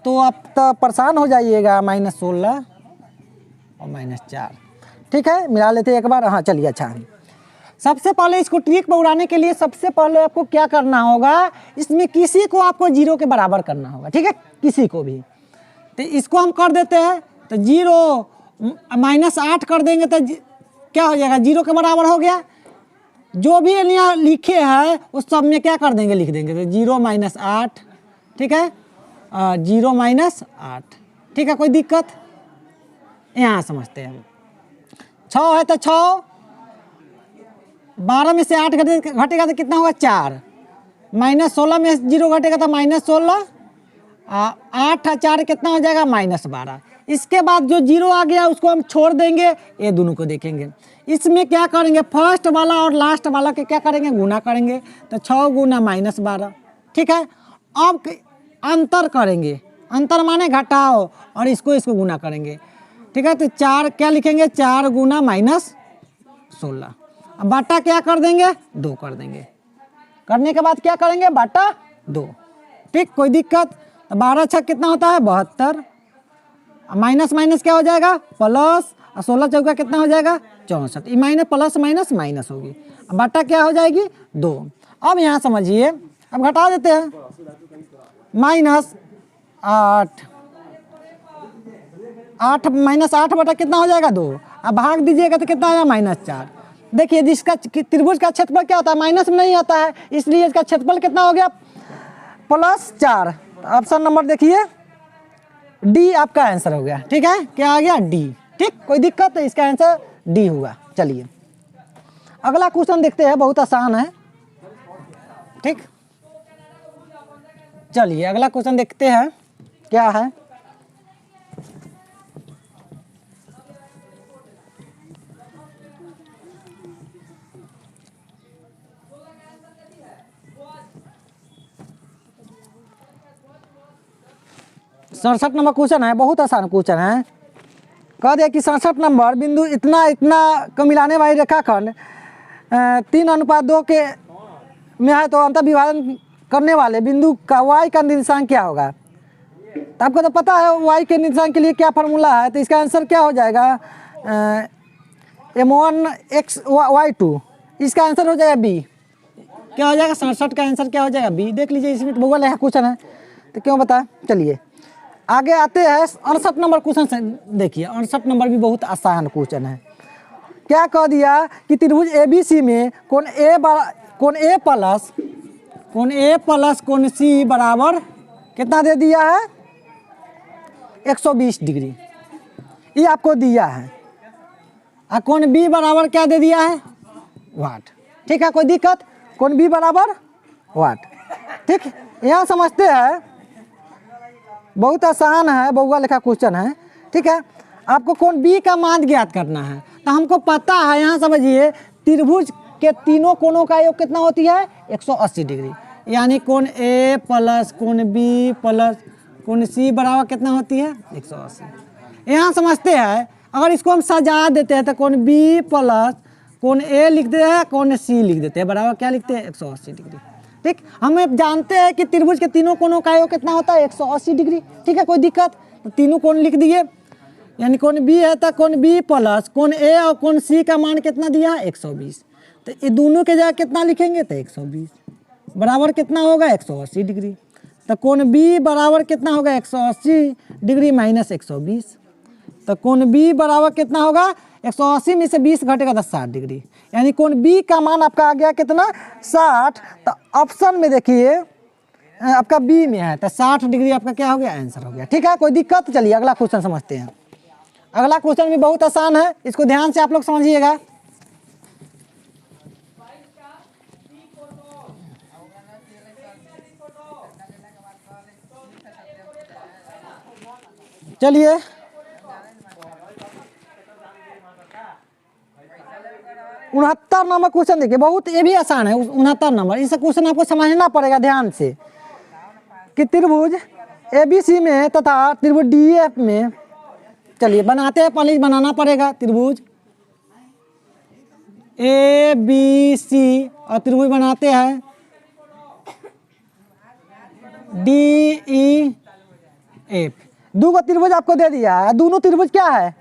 तो आप तो परेशान हो जाइएगा। -16 और -4। ठीक है, मिला लेते एक बार। हाँ चलिए, अच्छा सबसे पहले इसको ट्रिक पर उड़ाने के लिए सबसे पहले आपको क्या करना होगा, इसमें किसी को आपको 0 के बराबर करना होगा। ठीक है, किसी को भी। तो इसको हम कर देते हैं, तो 0 -8 कर देंगे तो क्या हो जाएगा 0 के बराबर हो गया। जो भी यहाँ लिखे हैं उस सब में क्या कर देंगे लिख देंगे, तो 0 -8। ठीक है, 0 -8। ठीक है, कोई दिक्कत? यहाँ समझते हैं। 6 है तो 6, 12 में से 8 घटेगा तो कितना होगा 4, -16 में 0 घटेगा तो -16, 8 और 4 कितना हो जाएगा -12। इसके बाद जो 0 आ गया उसको हम छोड़ देंगे, ये दोनों को देखेंगे। इसमें क्या करेंगे, फर्स्ट वाला और लास्ट वाला के क्या करेंगे गुना करेंगे, तो 6 गुना -12। ठीक है, अब अंतर करेंगे, अंतर माने घटाओ, और इसको गुना करेंगे। ठीक है, तो 4 क्या लिखेंगे 4 गुना -16। अब बाटा क्या कर देंगे 2 कर देंगे। करने के बाद क्या करेंगे बाटा 2। ठीक, कोई दिक्कत? 12 छक कितना होता है 72, माइनस माइनस क्या हो जाएगा प्लस, और 16 चौका कितना हो जाएगा 64, ये माइनस प्लस माइनस माइनस होगी, बटा क्या हो जाएगी 2। अब यहाँ समझिए, अब घटा देते हैं, -8, 8 माइनस 8 बटा कितना हो जाएगा 2, अब भाग दीजिएगा तो कितना आएगा -4। देखिए जिसका त्रिभुज का क्षेत्रफल क्या होता है माइनस में नहीं आता है, इसलिए इसका क्षेत्रफल कितना हो गया +4। ऑप्शन नंबर देखिए डी आपका आंसर हो गया। ठीक है, क्या आ गया डी। ठीक, कोई दिक्कत है, इसका आंसर डी हुआ। चलिए अगला क्वेश्चन देखते हैं, बहुत आसान है। ठीक, चलिए अगला क्वेश्चन देखते हैं क्या है। सड़सठ नंबर क्वेश्चन है, बहुत आसान क्वेश्चन है। कह दिया कि 67 नंबर बिंदु इतना इतना को मिलाने वाली रेखाखंड 3:2 के में है, तो अंतर विभाजन करने वाले बिंदु का y का निर्देशांक क्या होगा। तो आपको तो पता है y के निर्देशांक के लिए क्या फार्मूला है, तो इसका आंसर क्या हो जाएगा m1x(y2), इसका आंसर हो जाएगा b। क्या हो जाएगा 67 का आंसर क्या हो जाएगा b। देख लीजिए इसमें भूगोल है क्वेश्चन है, तो क्यों बता। चलिए आगे आते हैं 68 नंबर क्वेश्चन से। देखिए 68 नंबर भी बहुत आसान क्वेश्चन है। क्या कह दिया कि त्रिभुज ABC में कोण A प्लस कोण C बराबर कितना दे दिया है 120 डिग्री, ये आपको दिया है। और कोण B बराबर क्या दे दिया है वाट। ठीक है, कोई दिक्कत, कोण B बराबर वाट। ठीक, यहाँ समझते हैं, बहुत आसान है, बहुआ लिखा क्वेश्चन है। ठीक है, आपको कोण B का मान ज्ञात करना है, तो हमको पता है, यहाँ समझिए त्रिभुज के तीनों कोणों का योग कितना होती है 180 डिग्री, यानी कोण A प्लस कोण B प्लस कोण C बराबर कितना होती है 180। यहाँ समझते हैं, अगर इसको हम सजा देते हैं तो कोण B प्लस कोण A लिख देते हैं, कोण C लिख देते हैं, बराबर क्या लिखते हैं 180 डिग्री। ठीक, हमें जानते हैं कि त्रिभुज के तीनों कोणों का योग कितना होता है 180 डिग्री। ठीक है, कोई दिक्कत, तो तीनों कोण लिख दिए, यानी कोण B है तो कोण B प्लस कोण A और कोण C का मान कितना दिया है 120, तो ये दोनों के जगह कितना लिखेंगे तो 120 बराबर कितना होगा 180 डिग्री। तो कोण B बराबर कितना होगा 180 डिग्री माइनस 120, तो कोण B बराबर कितना होगा 180 में से 20 घटेगा तो 60 डिग्री, यानी कोण B का मान आपका आ गया कितना 60। तो ऑप्शन में देखिए आपका B में है, तो 60 डिग्री आपका क्या हो गया आंसर हो गया। ठीक है, कोई दिक्कत। चलिए अगला क्वेश्चन समझते हैं। अगला क्वेश्चन भी बहुत आसान है, इसको ध्यान से आप लोग समझिएगा। चलिए 69 नंबर क्वेश्चन देखिए, बहुत ये भी आसान है। 69 नंबर, इस क्वेश्चन आपको समझना पड़ेगा ध्यान से कि त्रिभुज ABC में तथा त्रिभुज DEF में, चलिए बनाते हैं, पहले बनाना पड़ेगा त्रिभुज ABC और त्रिभुज बनाते हैं DEF। दो को त्रिभुज आपको दे दिया है, दोनों त्रिभुज क्या है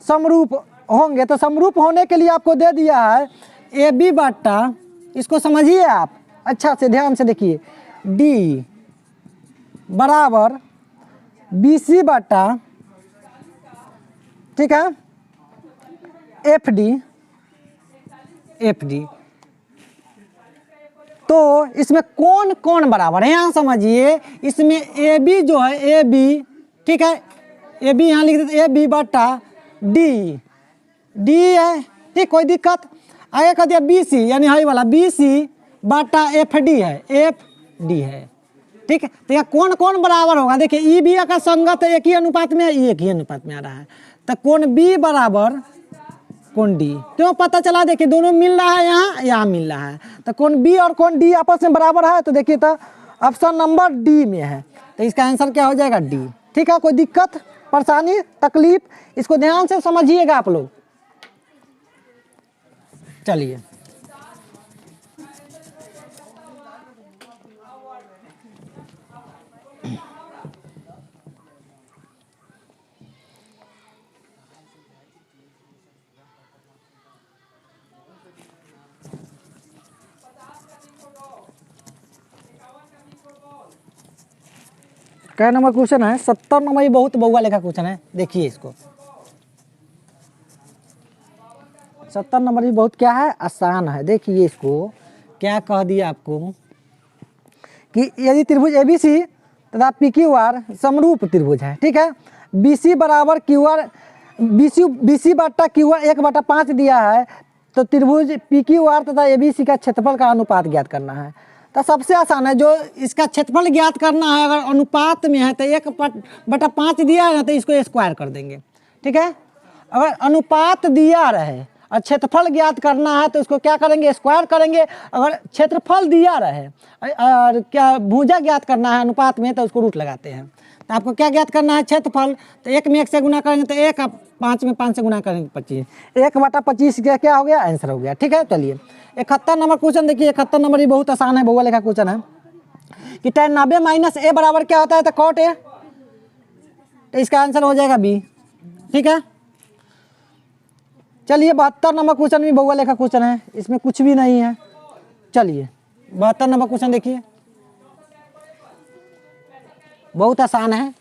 समरूप होंगे, तो समरूप होने के लिए आपको दे दिया है AB बट्टा, इसको समझिए आप अच्छा से ध्यान से देखिए, D बराबर BC बट्टा, ठीक है, FD। तो इसमें कौन कौन बराबर है, यहाँ समझिए, इसमें AB जो है AB, ठीक है, AB यहाँ लिख देते AB बट्टा D है। ठीक, कोई दिक्कत। आगे कह दिया BC, यानी हाई वाला BC बट्टा FD है, ठीक है। तो यहाँ कौन कौन बराबर होगा, देखिए ई भी अगर संगत है एक ही अनुपात में, ई एक ही अनुपात में आ रहा है, तो कोण B बराबर कोण D, क्यों पता चला, देखिए दोनों मिल रहा है, यहाँ मिल रहा है, तो कोण B और कोण D आपस में बराबर है, तो देखिए तो ऑप्शन नंबर D में है, तो इसका आंसर क्या हो जाएगा D। ठीक है, कोई दिक्कत परेशानी तकलीफ, इसको ध्यान से समझिएगा आप लोग। चलिए क्या नंबर क्वेश्चन है? 70 नंबर। ये बहुत बउआ लेखा क्वेश्चन है, देखिए इसको। 70 नंबर भी बहुत क्या है, आसान है। देखिए इसको क्या कह दिया आपको कि यदि त्रिभुज ABC तथा PQR समरूप त्रिभुज है, ठीक है, BC बराबर QR, BC बटा QR 1/5 दिया है, तो त्रिभुज PQR तथा ABC का क्षेत्रफल का अनुपात ज्ञात करना है। तो सबसे आसान है, जो इसका क्षेत्रफल ज्ञात करना है, अगर अनुपात में है तो 1/5 दिया है ना, तो इसको स्क्वायर कर देंगे, ठीक है। अगर अनुपात दिया रहे और क्षेत्रफल ज्ञात करना है तो इसको क्या करेंगे, स्क्वायर करेंगे। अगर क्षेत्रफल दिया रहे और क्या भुजा ज्ञात करना है अनुपात में, तो उसको रूट लगाते हैं। तो आपको क्या ज्ञात करना है, क्षेत्रफल, तो 1 में 1 से गुना करेंगे तो 1, 5 में 5 से गुना करेंगे 25, 1/25 क्या हो गया, आंसर हो गया, ठीक है। चलिए 71 नंबर क्वेश्चन देखिए। 71 नंबर भी बहुत आसान है, बउआ लेखा क्वेश्चन है कि tan 90 - a बराबर क्या होता है, तो cot a, तो इसका आंसर हो जाएगा B, ठीक है। चलिए 72 नंबर क्वेश्चन भी बउआ लेखा क्वेश्चन है, इसमें कुछ भी नहीं है। चलिए 72 नंबर क्वेश्चन देखिए, बहुत आसान है।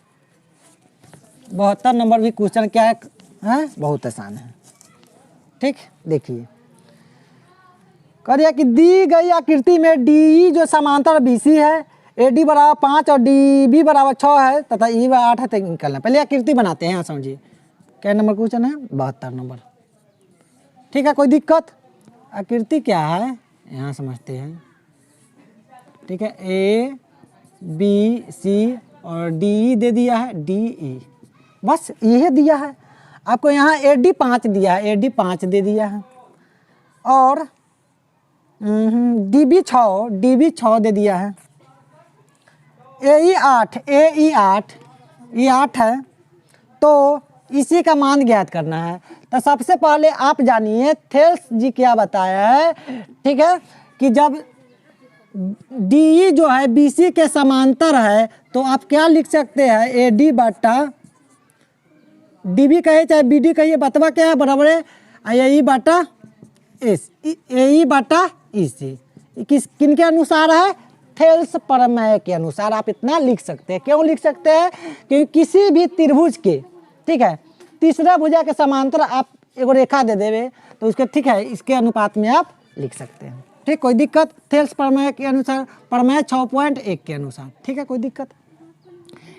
72 नंबर भी क्वेश्चन क्या है, बहुत आसान है, ठीक। देखिए कह दिया कि दी गई आकृति में DE जो समांतर BC है, AD बराबर 5 और DB बराबर 6 है तथा E बराबर 8 है, तो निकलना। पहले आकृति बनाते हैं, यहाँ समझिए क्या नंबर क्वेश्चन है, 72 नंबर, ठीक है। कोई दिक्कत? आकृति क्या है यहाँ समझते हैं, ठीक है। A B C और DE दे दिया है, DE, बस यही दिया है आपको। यहाँ AD 5 दिया है, AD 5 दे दिया है, और DB 6 दे दिया है, AE 8 है, तो इसी का मान ज्ञात करना है। तो सबसे पहले आप जानिए थेल्स जी क्या बताया है, ठीक है, कि जब DE जो है BC के समांतर है, तो आप क्या लिख सकते हैं, AD बटा DB कहिए चाहे BD कहिए, बतवा क्या है, बराबर है AE बटा AE बटा EC। किन के अनुसार है, थेल्स प्रमेय के अनुसार। आप इतना लिख सकते हैं। क्यों लिख सकते हैं, क्योंकि किसी भी त्रिभुज के, ठीक है, तीसरा भुजा के समांतर आप एक रेखा दे देवे तो उसके, ठीक है, इसके अनुपात में आप लिख सकते हैं, ठीक। कोई दिक्कत? थेल्स प्रमेय के अनुसार, प्रमेय 6.1 के अनुसार, ठीक है, कोई दिक्कत?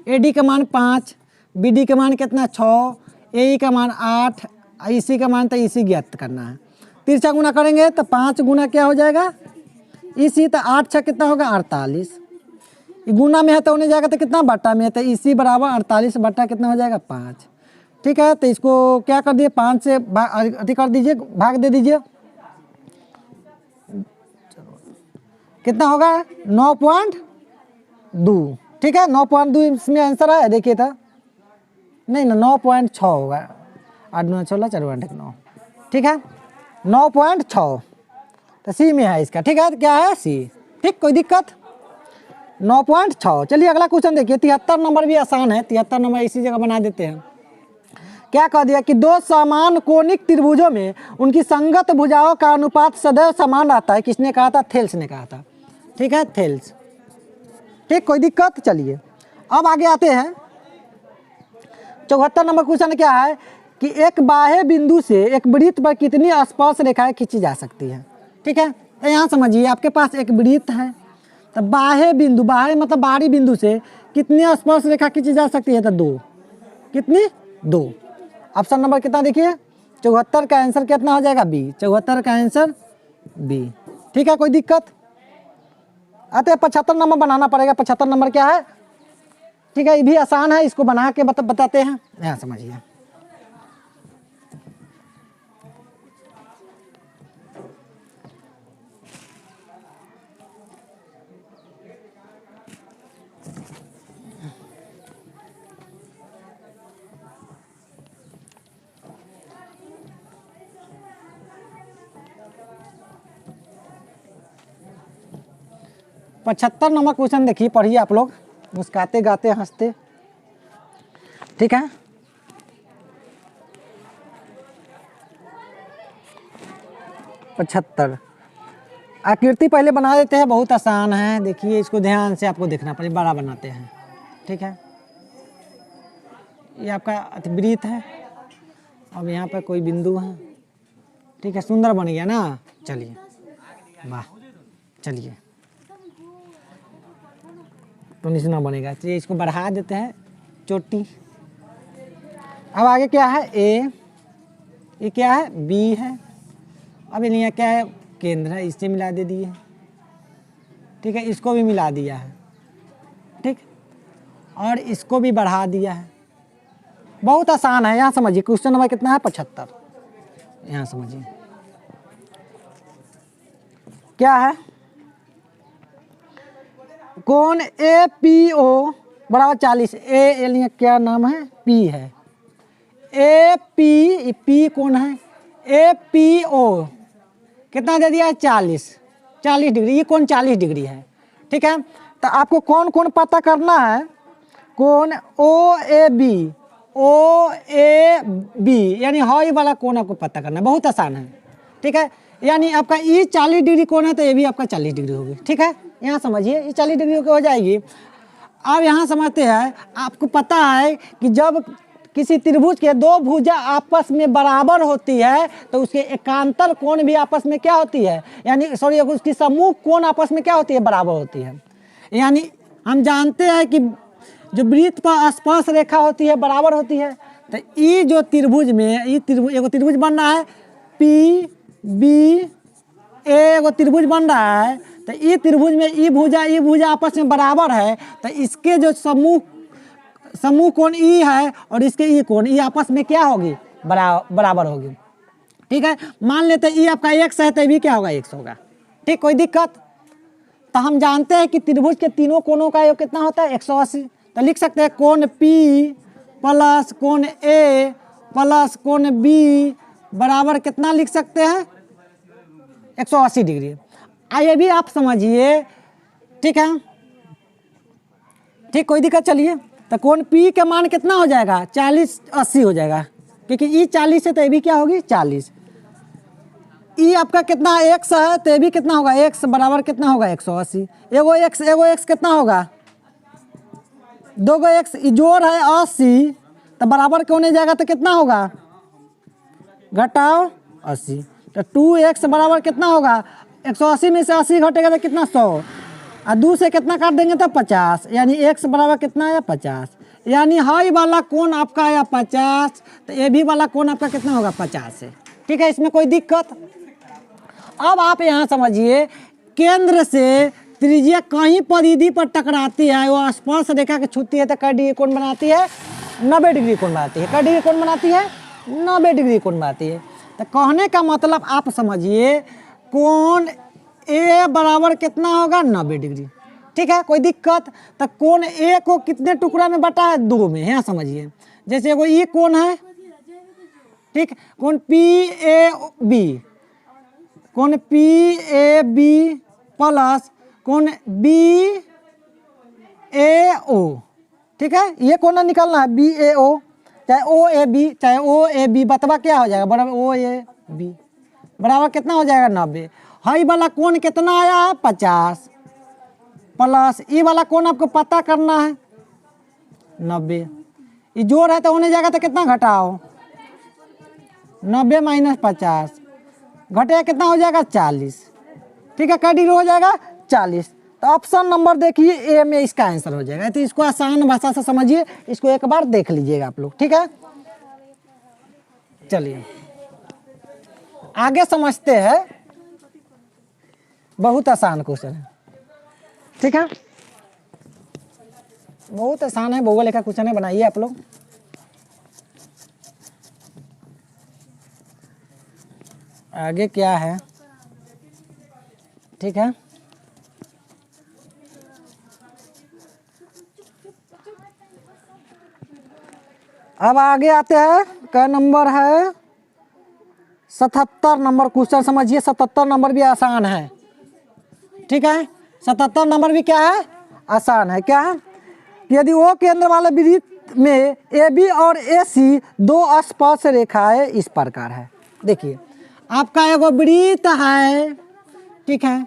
AD का मान 5, BD का मान कितना 6, AE का मान 8, EC का मान, तो EC ज्ञात करना है। तिरछा गुना करेंगे तो 5 गुना क्या हो जाएगा, EC, तो 8 6 कितना होगा 48, गुना में है तो होने जाएगा, तो कितना बट्टा में है, तो EC बराबर 48 बट्टा कितना हो जाएगा 5, ठीक है। तो इसको क्या कर दिए, 5 से अधिक कर दीजिए, भाग दे दीजिए, कितना होगा 9.2, ठीक है। 9.2 इसमें आंसर है, देखिए था नहीं ना, 9.6 होगा, 8 9 16 4 1 9, ठीक है, 9.6, तो C में है इसका, ठीक है। क्या है, C, ठीक। कोई दिक्कत? 9.6। चलिए अगला क्वेश्चन देखिए। 73 नंबर भी आसान है, 73 नंबर इसी जगह बना देते हैं। क्या कह दिया कि दो समान कोनिक त्रिभुजों में उनकी संगत भुजाओं का अनुपात सदैव समान रहता है। किसने कहा था, थेल्स ने कहा था, ठीक है, थेल्स, ठीक। कोई दिक्कत? चलिए अब आगे आते हैं। 74 नंबर क्वेश्चन क्या है कि एक बाह्य बिंदु से एक वृत्त पर कितनी स्पर्श रेखाएं खींची जा सकती है, ठीक है। तो यहाँ समझिए आपके पास एक वृत्त है, तो बाह्य बिंदु, बाह्य मतलब बाहरी बिंदु से कितनी स्पर्श रेखा खींची जा सकती है, तो 2, कितनी 2। ऑप्शन नंबर कितना देखिए, 74 का आंसर कितना हो जाएगा, B, 74 का आंसर B, ठीक है। कोई दिक्कत? आते 75 नंबर बनाना पड़ेगा। 75 नंबर क्या है, ठीक है, ये भी आसान है, इसको बना के बताते हैं, यहाँ समझिए। पचहत्तर नंबर क्वेश्चन देखिए, पढ़िए आप लोग, मुस्काते गाते हंसते, ठीक है। पचहत्तर आकृति पहले बना देते हैं, बहुत आसान है। देखिए इसको ध्यान से आपको देखना पड़ेगा, बड़ा बनाते हैं, ठीक है। ये आपका वृत्त है। अब यहाँ पे कोई बिंदु है, ठीक है, सुंदर बन गया ना। चलिए, वाह, चलिए तो निशाना बनेगा। चलिए इसको बढ़ा देते हैं चोटी। अब आगे क्या है, ए, ये क्या है, बी है। अब यहाँ क्या है, केंद्र है, इससे मिला दे दिए, ठीक है, इसको भी मिला दिया है, ठीक, और इसको भी बढ़ा दिया है। बहुत आसान है। यहाँ समझिए क्वेश्चन नंबर कितना है, 75। यहाँ समझिए क्या है, कोण ए पी ओ बराबर 40। ए क्या नाम है, पी है। ए पी कौन है, ए पी ओ कितना दे दिया है, 40 डिग्री। ये कौन 40 डिग्री है, ठीक है। तो आपको कौन कौन पता करना है, कौन ओ ए बी यानी हाई वाला कौन आपको पता करना है। बहुत आसान है, ठीक है। यानी आपका ये 40 डिग्री कौन है, तो ये भी आपका 40 डिग्री होगी, ठीक है। यहाँ समझिए ये 40 डिग्री हो जाएगी। अब यहाँ समझते हैं, आपको पता है कि जब किसी त्रिभुज के दो भुजा आपस में बराबर होती है तो उसके एकांतर कोण भी आपस में क्या होती है, यानी सॉरी उसकी समूह कोण आपस में क्या होती है, बराबर होती है। यानी हम जानते हैं कि जो वृत्त पर स्पर्श रेखा होती है बराबर होती है। तो ये जो त्रिभुज में ये त्रिभुज बन रहा है, पी बी ए एगो त्रिभुज बन रहा है। तो ये त्रिभुज में ये भुजा आपस में बराबर है। तो इसके जो समूह कोण ई है और इसके ई कोण ई आपस में क्या होगी, बराबर होगी, ठीक है। मान लेते हैं ई आपका x है तो भी क्या होगा, x होगा, ठीक, कोई दिक्कत। तो हम जानते हैं कि त्रिभुज के तीनों कोणों का योग कितना होता है, 180। तो लिख सकते हैं कोण P प्लस कोण A प्लस कोण B बराबर कितना लिख सकते हैं, 180 डिग्री। ये भी आप समझिए, ठीक है, ठीक, कोई दिक्कत। चलिए तो कोण P का मान कितना हो जाएगा, 40-80 हो जाएगा, क्योंकि ई 40 है तो ये भी क्या होगी, 40। ई आपका कितना x है तो ये भी कितना होगा, x बराबर कितना होगा, 180। एगो x कितना होगा, 2 x जोड़ है 80, तो बराबर क्यों नहीं जाएगा, तो कितना होगा, घटाओ 80। तो 2x बराबर कितना होगा, 180 में से 80 घटेगा तो कितना, 100, और 2 से कितना काट देंगे तो 50, यानी x बराबर कितना है, 50। यानी हाई वाला कोण आपका है 50, तो ए भी वाला कोण आपका कितना होगा, 50 है, ठीक है, इसमें कोई दिक्कत। अब आप यहाँ समझिए, केंद्र से त्रिज्या कहीं परिधि पर टकराती है, वो स्पर्श रेखा के छूती है तो कै डिग्री कोण बनाती है, 90 डिग्री कोण बनाती है। कै डिग्री कोण बनाती है, 90 डिग्री कोण बनाती है। तो कहने का मतलब आप समझिए, कोण ए बराबर कितना होगा, 90 डिग्री, ठीक है, कोई दिक्कत। तो कोण ए को कितने टुकड़ा में बटा है, 2 में, यहाँ समझिए। जैसे कोई ये कोण है, ठीक, कोण पी ए बी, कोण पी ए बी प्लस कोण बी ए ओ, ठीक है, ये कोण निकालना है, बी ए ओ, चाहे ओ ए बी बतवा क्या हो जाएगा, बराबर ओ ए बी बराबर कितना हो जाएगा, 90। हाई वाला कोण कितना आया है, 50 प्लस ई वाला कोण आपको पता करना है, 90। ये जोड़ है तो होने जाएगा तो कितना घटाओ, 90 माइनस 50 घटेगा कितना हो जाएगा, 40, ठीक है, कै डिग्री हो जाएगा, 40। तो ऑप्शन नंबर देखिए ए में इसका आंसर हो जाएगा। तो इसको आसान भाषा से समझिए, इसको एक बार देख लीजिएगा आप लोग, ठीक है। चलिए आगे समझते हैं, बहुत आसान क्वेश्चन है, ठीक है, बहुत आसान है, भूगोल का क्वेश्चन है, बनाइए आप लोग। आगे क्या है, ठीक है, अब आगे आते हैं, क्या नंबर है, 77 नंबर क्वेश्चन समझिए। 77 नंबर भी आसान है, ठीक है, 77 नंबर भी क्या है, आसान है। क्या है, यदि वो केंद्र वाले वृत्त में ए बी और ए सी 2 स्पर्श रेखाएं इस प्रकार है। देखिए आपका एगो वृत्त है, ठीक है,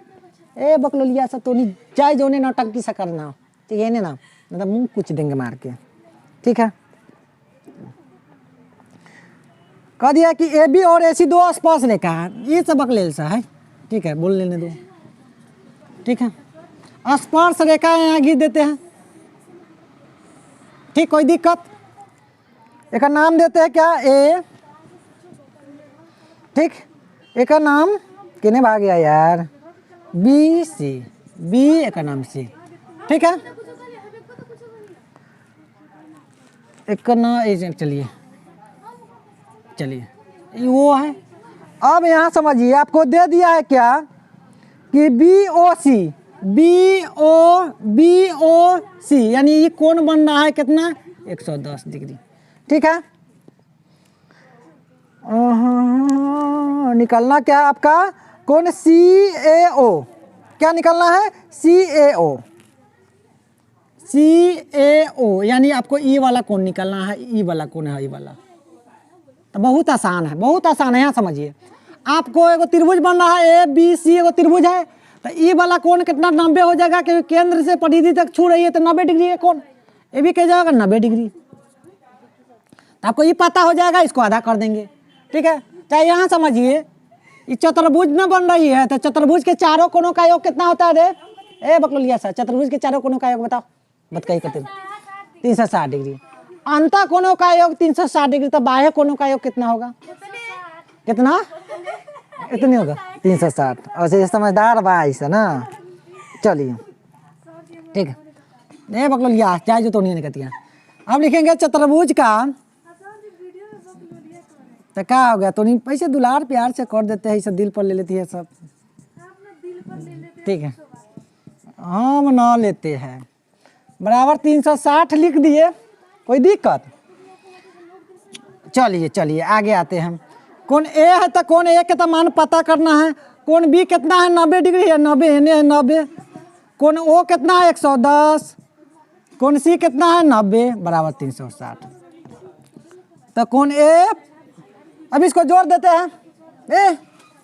ए बकलोलिया सा तो नहीं जाए जो ने नौटंकी सा करना, ठीक है ना, मतलब मुंह कुछ देंगे मार के, ठीक है। कह दिया कि ए बी और ए सी दो स्पर्श रेखा है, ये सब अकलेल सा है, ठीक है, बोल लेने दो, ठीक है। स्पर्श रेखा यहाँ घिस देते हैं, ठीक, कोई दिक्कत। एक नाम देते हैं क्या, ए, ठीक, एक नाम किने भाग गया यार, बी सी, बी एक नाम सी, ठीक है। एक ना चलिए चलिए वो है। अब यहाँ समझिए आपको दे दिया है क्या कि बी ओ सी, बी ओ सी यानी ये कोण बन रहा है कितना, 110 डिग्री, ठीक है। निकलना क्या है आपका, कोण सी ए ओ, क्या निकलना है, सी ए ओ, सी ए ओ यानी आपको ई वाला कोण निकलना है, ई वाला कोण है, ई वाला। तो बहुत आसान है, बहुत आसान है। यहाँ समझिए आपको एगो त्रिभुज बन रहा है, ए बी सी एगो त्रिभुज है, तो ई वाला कोण कितना 90 हो जाएगा, क्योंकि केंद्र से परिधि तक छू रही है तो 90 डिग्री है कोण, ये भी कह जाएगा 90 डिग्री। तो आपको ये पता हो जाएगा, इसको आधा कर देंगे, ठीक है। चाहे यहाँ समझिए ये चतुर्भुज में बन रही है, तो चतुर्भुज के चारों कोणों का योग कितना होता है रे, ए बकलोलिया सर, चतुर्भुज के चारों कोणों का योग बताओ, बताइए कितने, 360 डिग्री। अंत कोणों का योग 360 डिग्री, तो बाह्य कोणों का योग कितना होगा, कितना, इतनी होगा 360। और ये समझदार भाई है ना, चलिए ठीक है, ये बकलोलिया चाहे जो तो नहीं निकलती। अब लिखेंगे चतुर्भुज का, तो क्या हो गया, तो नहीं पैसे दुलार प्यार से कर देते हैं, सब दिल पर ले लेती है सब, ठीक है, हम ना लेते हैं, बराबर 360 लिख दिए, कोई दिक्कत। चलिए चलिए आगे आते हैं। कोण ए है तो कोण ए का मान पता करना है, कोण बी कितना है, 90 डिग्री है, 90 है 90, कोण ओ कितना है 110, कोण सी कितना है 90, बराबर 360। तो कोण ए, अब इसको जोड़ देते हैं, ए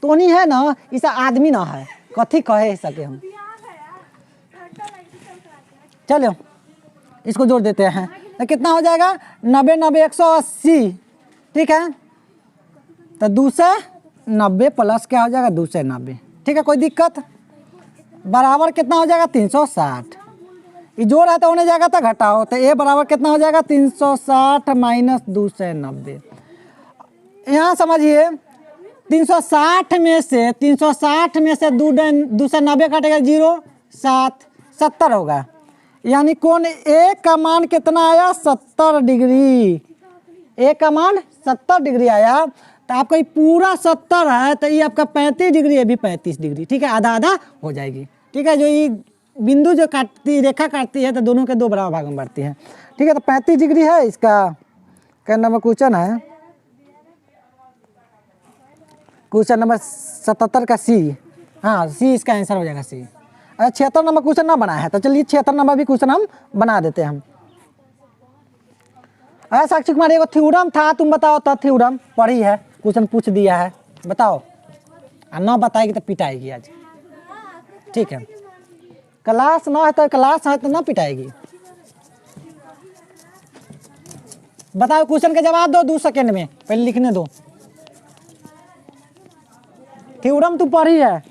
तोनी है ना, इस आदमी ना है, कथी कहे सके हम, चलो इसको जोड़ देते हैं, तो कितना हो जाएगा 90 90 180, ठीक है। तो 290 प्लस क्या हो जाएगा 290, ठीक है, कोई दिक्कत, बराबर कितना हो जाएगा 360। ये जोड़ है तो होने जाएगा तो घटाओ, तो ए बराबर कितना हो जाएगा 360 माइनस 290। यहाँ समझिए 360 में से 290 काटेगा 0 7 70 होगा, यानी कोण ए का मान कितना आया 70 डिग्री, ए का मान 70 डिग्री आया। तो आपका ये पूरा 70 है, तो ये आपका 35 डिग्री, ये भी 35 डिग्री, ठीक है, आधा आधा हो जाएगी, ठीक है। जो ये बिंदु जो काटती, रेखा काटती है, तो दोनों के 2 बराबर भाग में बढ़ती है, ठीक है। तो 35 डिग्री है इसका, क्या नंबर क्वेश्चन है, क्वेश्चन नंबर 77 का सी, हाँ सी इसका आंसर हो जाएगा सी। अच्छा 76 नंबर क्वेश्चन ना बना है, तो चलिए 76 नंबर भी क्वेश्चन हम बना देते हैं हम। अरे साक्षी कुमार एगो थ्योरम था, तुम बताओ, तो थ्योरम पढ़ी है, क्वेश्चन पूछ दिया है, बताओ, ना बताएगी तो पिटाएगी आज, ठीक है। क्लास ना है तो क्लास है तो ना पिटाएगी, बताओ क्वेश्चन का जवाब दो 2 सेकेंड में, पहले लिखने दो। थ्योरम तू पढ़ी है,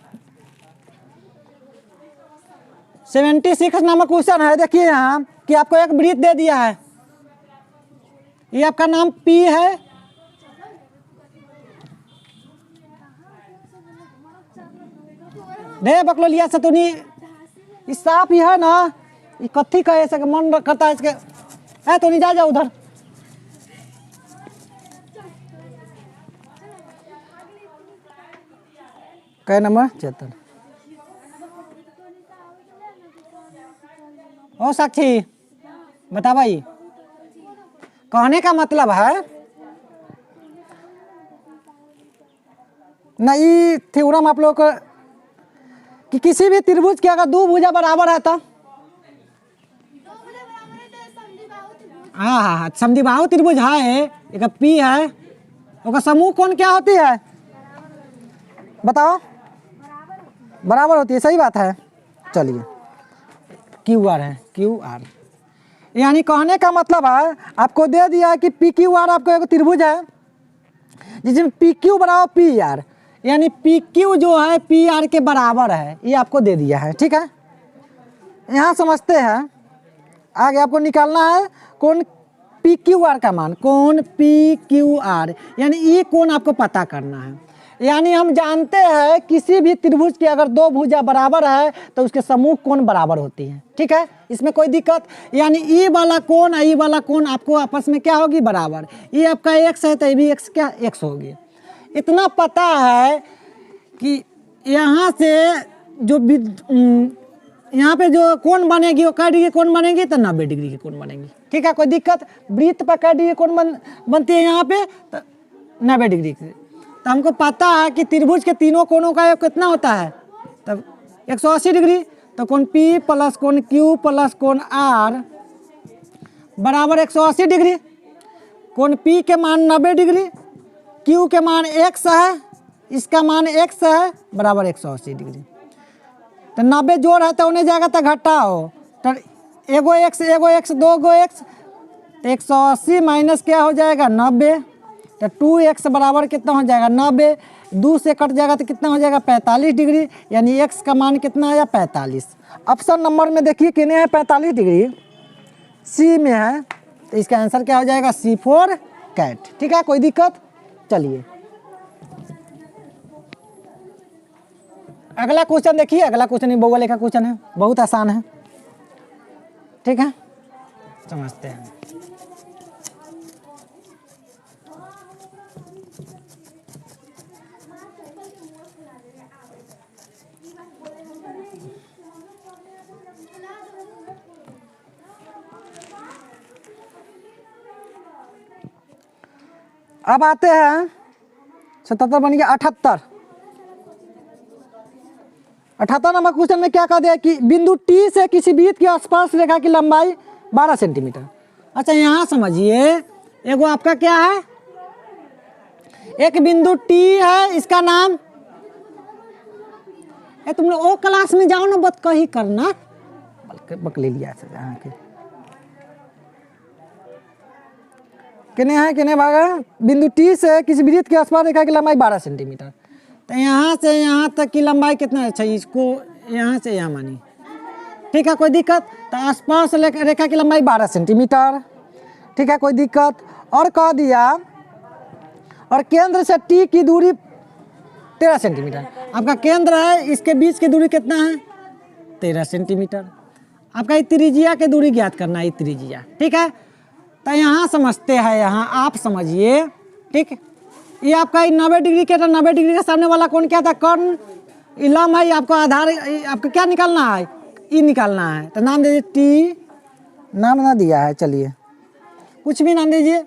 76 नंबर क्वेश्चन है। देखिए यहाँ कि आपको एक वृत्त दे दिया है, ये आपका नाम P है, रे बकलोलिया सतुनी, इस साफ ही है ना, ये कथी कहे सके मन करता है इसके, है तो नहीं जा उधर। कै नंबर 76, ओ साक्षी बता भाई, कहने का मतलब है नहीं थ्योरम आप लोग को कि किसी भी त्रिभुज की अगर 2 भुजा बराबर है तो, हाँ हाँ हाँ समद्विबाहु त्रिभुज है, एक P है, उसका समूह कोण क्या होती है बताओ, बराबर होती है, सही बात है। चलिए QR है, QR यानी कहने का मतलब है आपको दे दिया है कि PQR आपको एक त्रिभुज है, जिसमें पी क्यू बराबर पी आर, यानी पी क्यू जो है पी आर के बराबर है, ये आपको दे दिया है। ठीक है, यहाँ समझते हैं। आगे आपको निकालना है कौन पी क्यू आर का मान, कौन पी क्यू आर, यानी ये कौन आपको पता करना है। यानी हम जानते हैं किसी भी त्रिभुज की अगर दो भुजा बराबर है तो उसके समूह कोण बराबर होती है। ठीक है, इसमें कोई दिक्कत, यानी ई वाला कोण ई वाला कोण आपको आपस में क्या होगी, बराबर। ये आपका एक्स है तो ये भी एक्स क्या एक्स होगी। इतना पता है कि यहाँ से जो यहाँ पे जो कोण बनेगी वो कै डिग्री कोण बनेगी, तो 90 डिग्री की कोण बनेगी। ठीक है, कोई दिक्कत, वृत्त पर कै डिग्री कोण बनती है यहाँ पे, तो 90 डिग्री की। तो हमको पता है कि त्रिभुज के तीनों कोणों का योग कितना होता है, तब 180 डिग्री। तो कोण P प्लस कोण Q प्लस कोण R बराबर 180 डिग्री। कोण P के मान 90 डिग्री, Q के मान x है, इसका मान x है, बराबर 180 डिग्री। तो 90 जोड़ है तो उन्हें जाएगा तो घटाओ, तो एगो x दो गो x, 180 माइनस क्या हो जाएगा 90, तो 2x बराबर कितना हो जाएगा 90, 2 से कट जाएगा तो कितना हो जाएगा 45 डिग्री, यानी x का मान कितना आया 45। ऑप्शन नंबर में देखिए कितने है 45 डिग्री, सी में है, तो इसका आंसर क्या हो जाएगा C4 कैट। ठीक है, कोई दिक्कत। चलिए अगला क्वेश्चन देखिए, अगला क्वेश्चन भौगोलिक का क्वेश्चन है, बहुत आसान है। ठीक है, समझते हैं। अब आते हैं 77 बन गया 78। 78 नंबर क्वेश्चन में क्या कह दिया कि बिंदु टी से किसी वृत्त की स्पर्श रेखा की लंबाई 12 सेंटीमीटर। अच्छा यहाँ समझिए, एगो आपका क्या है, एक बिंदु टी है, इसका नाम तुम लोग ओ क्लास में जाओ ना, बत कही करना बकले लिया किने है किने भागा। बिंदु टी से किसी वृत्त की स्पर्श रेखा की लंबाई 12 सेंटीमीटर। तो यहाँ से यहाँ तक की लंबाई कितना है, अच्छा इसको यहाँ से यहाँ मानी। ठीक है, कोई दिक्कत। तो स्पर्श रेखा की लंबाई 12 सेंटीमीटर। ठीक है, कोई दिक्कत। और कह दिया और केंद्र से टी की दूरी 13 सेंटीमीटर। आपका केंद्र है, इसके बीच की दूरी कितना है 13 सेंटीमीटर। आपका त्रिज्या की दूरी ज्ञात करना है, त्रिज्या। ठीक है, तो यहाँ समझते हैं, यहाँ आप समझिए। ठीक, ये आपका 90 डिग्री के, 90 डिग्री के सामने वाला कौन क्या था, कर्ण इलम है। आपको आधार आपको क्या निकालना है, ई निकालना है। तो नाम दीजिए टी, नाम ना दिया है, चलिए कुछ भी नाम दीजिए,